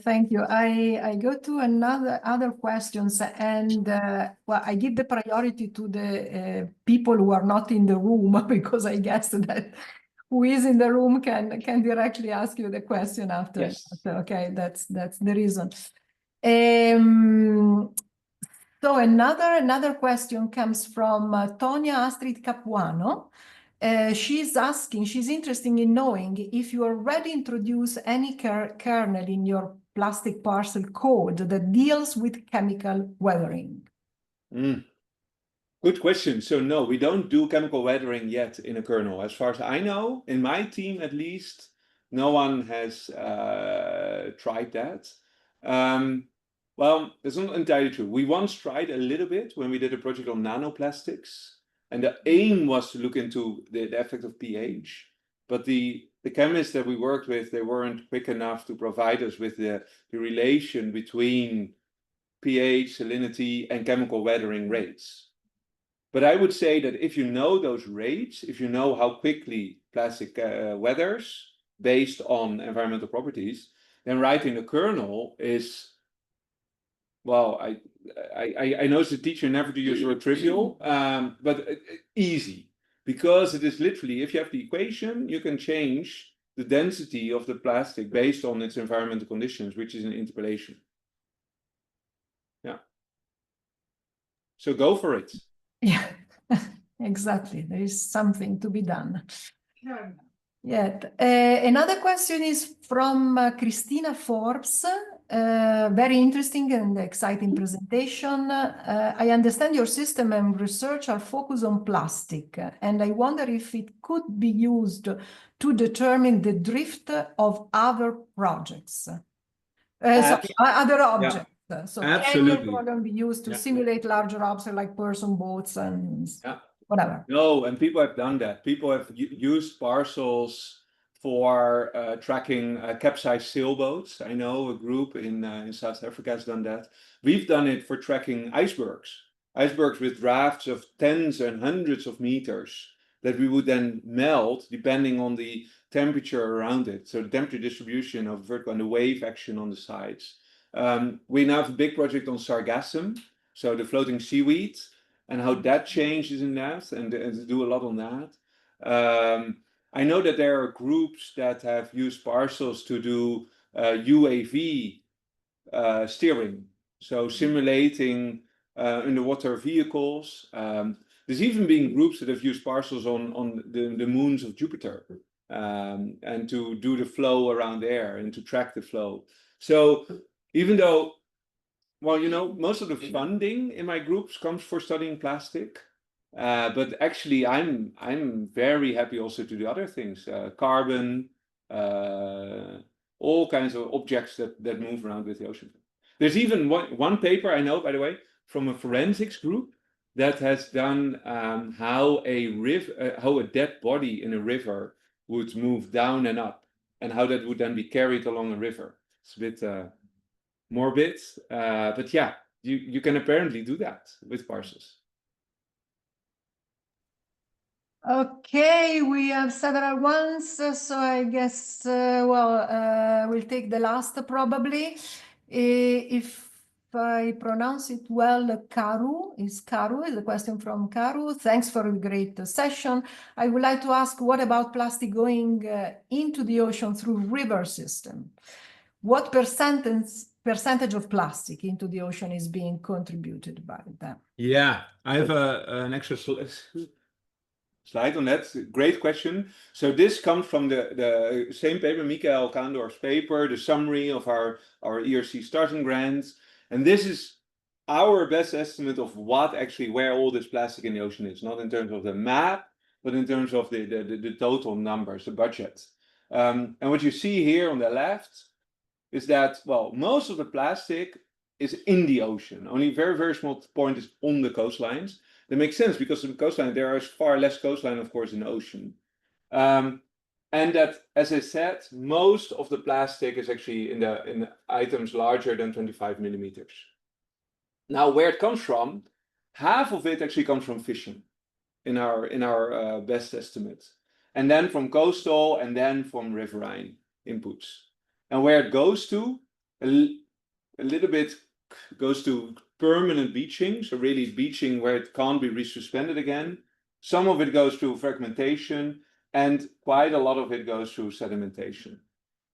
thank you. I go to other questions, and well, I give the priority to the people who are not in the room, because I guess that who is in the room can directly ask you the question after. Yes. Okay, that's the reason. So another question comes from Tonia Astrid Capuano. She's interested in knowing if you already introduce any kernel in your plastic parcel code that deals with chemical weathering. Good question. So no, we don't do chemical weathering yet in a kernel. As far as I know, in my team at least, no one has tried that. Well, it's not entirely true. We once tried a little bit when we did a project on nanoplastics. And the aim was to look into the effect of pH, but the chemists that we worked with, they weren't quick enough to provide us with the relation between pH, salinity, and chemical weathering rates. But I would say that if you know those rates, if you know how quickly plastic weathers based on environmental properties, then writing a kernel is, well, I know as a teacher never to use the word trivial, but easy, because it is literally, if you have the equation, you can change the density of the plastic based on its environmental conditions, which is an interpolation. Yeah. So go for it. Yeah, exactly. There is something to be done. Yeah. Another question is from Christina Forbes. Very interesting and exciting presentation. I understand your system and research are focused on plastic, and I wonder if it could be used to determine the drift of other projects. Other objects. Yeah. So absolutely. can program be used to simulate larger objects like person boats and whatever. No, and people have done that. People have used parcels for tracking capsized sailboats. I know a group in South Africa has done that. We've done it for tracking icebergs with drafts of tens and hundreds of meters that we would then melt depending on the temperature around it. So the temperature distribution of vertical and the wave action on the sides. We now have a big project on sargassum, so the floating seaweed, and how that changes in that, and to do a lot on that. I know that there are groups that have used parcels to do UAV steering, so simulating underwater vehicles. There's even been groups that have used parcels on the moons of Jupiter, and to do the flow around there and to track the flow. So even though, well, you know, most of the funding in my groups comes for studying plastic, but actually I'm very happy also to do other things, carbon, all kinds of objects that move around with the ocean. There's even one paper I know, by the way, from a forensics group that has done how a dead body in a river would move down and up, and how that would then be carried along a river. It's a bit morbid, but yeah, you can apparently do that with parcels. Okay, we have several ones, so I guess, we'll take the last probably. If I pronounce it well, Karu is a question from Karu. Thanks for a great session. I would like to ask, what about plastic going into the ocean through river system? What percentage of plastic into the ocean is being contributed by them? Yeah, I have an extra slide on that. Great question. So this comes from the same paper, Michael Kaandorf's paper, the summary of our ERC starting grants. And this is our best estimate of what actually, where all this plastic in the ocean is, not in terms of the map, but in terms of the total numbers, the budget. And what you see here on the left is that, well, most of the plastic is in the ocean. Only a very, very small point is on the coastlines. That makes sense, because on the coastline there is far less coastline, of course, in the ocean. And that, as I said, most of the plastic is actually in the items larger than 25 millimeters. Now, where it comes from, half of it actually comes from fishing in our best estimate, and then from coastal, and then from riverine inputs. And where it goes to, a little bit goes to permanent beaching, so really beaching where it can't be resuspended again. Some of it goes through fragmentation, and quite a lot of it goes through sedimentation.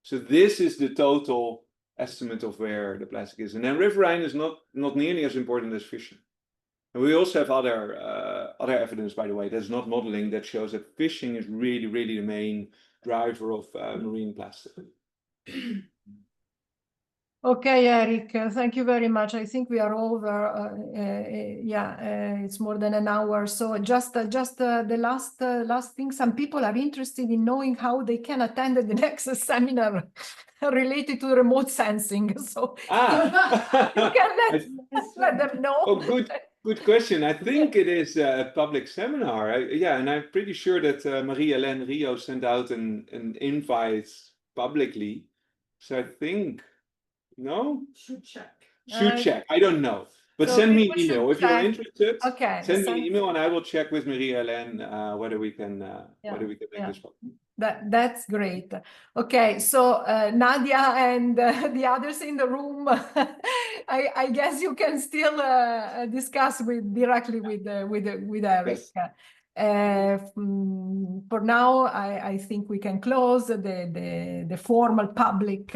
So this is the total estimate of where the plastic is. And then riverine is not nearly as important as fishing. And we also have other evidence, by the way, that's not modeling, that shows that fishing is really, really the main driver of marine plastic. Okay, Erik, thank you very much. I think we are over. It's more than an hour. So just the last thing. Some people are interested in knowing how they can attend the next seminar related to remote sensing. So you can let them know. Oh, good question. I think it is a public seminar. And I'm pretty sure that Marie-Hélène Rio sent out an invite publicly. So I think. No? Should check. I don't know. But so send me an email. If you're interested, okay, send me an email and I will check with Marie-Hélène whether we can make this possible. That's great. Okay, so Nadia and the others in the room, I guess you can still discuss directly with Erik. Yes. For now, I think we can close the formal public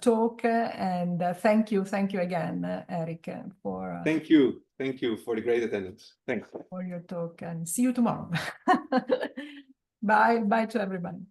talk, and thank you again, Erik, for thank you for the great attendance. Thanks for your talk, and see you tomorrow. Bye to everybody.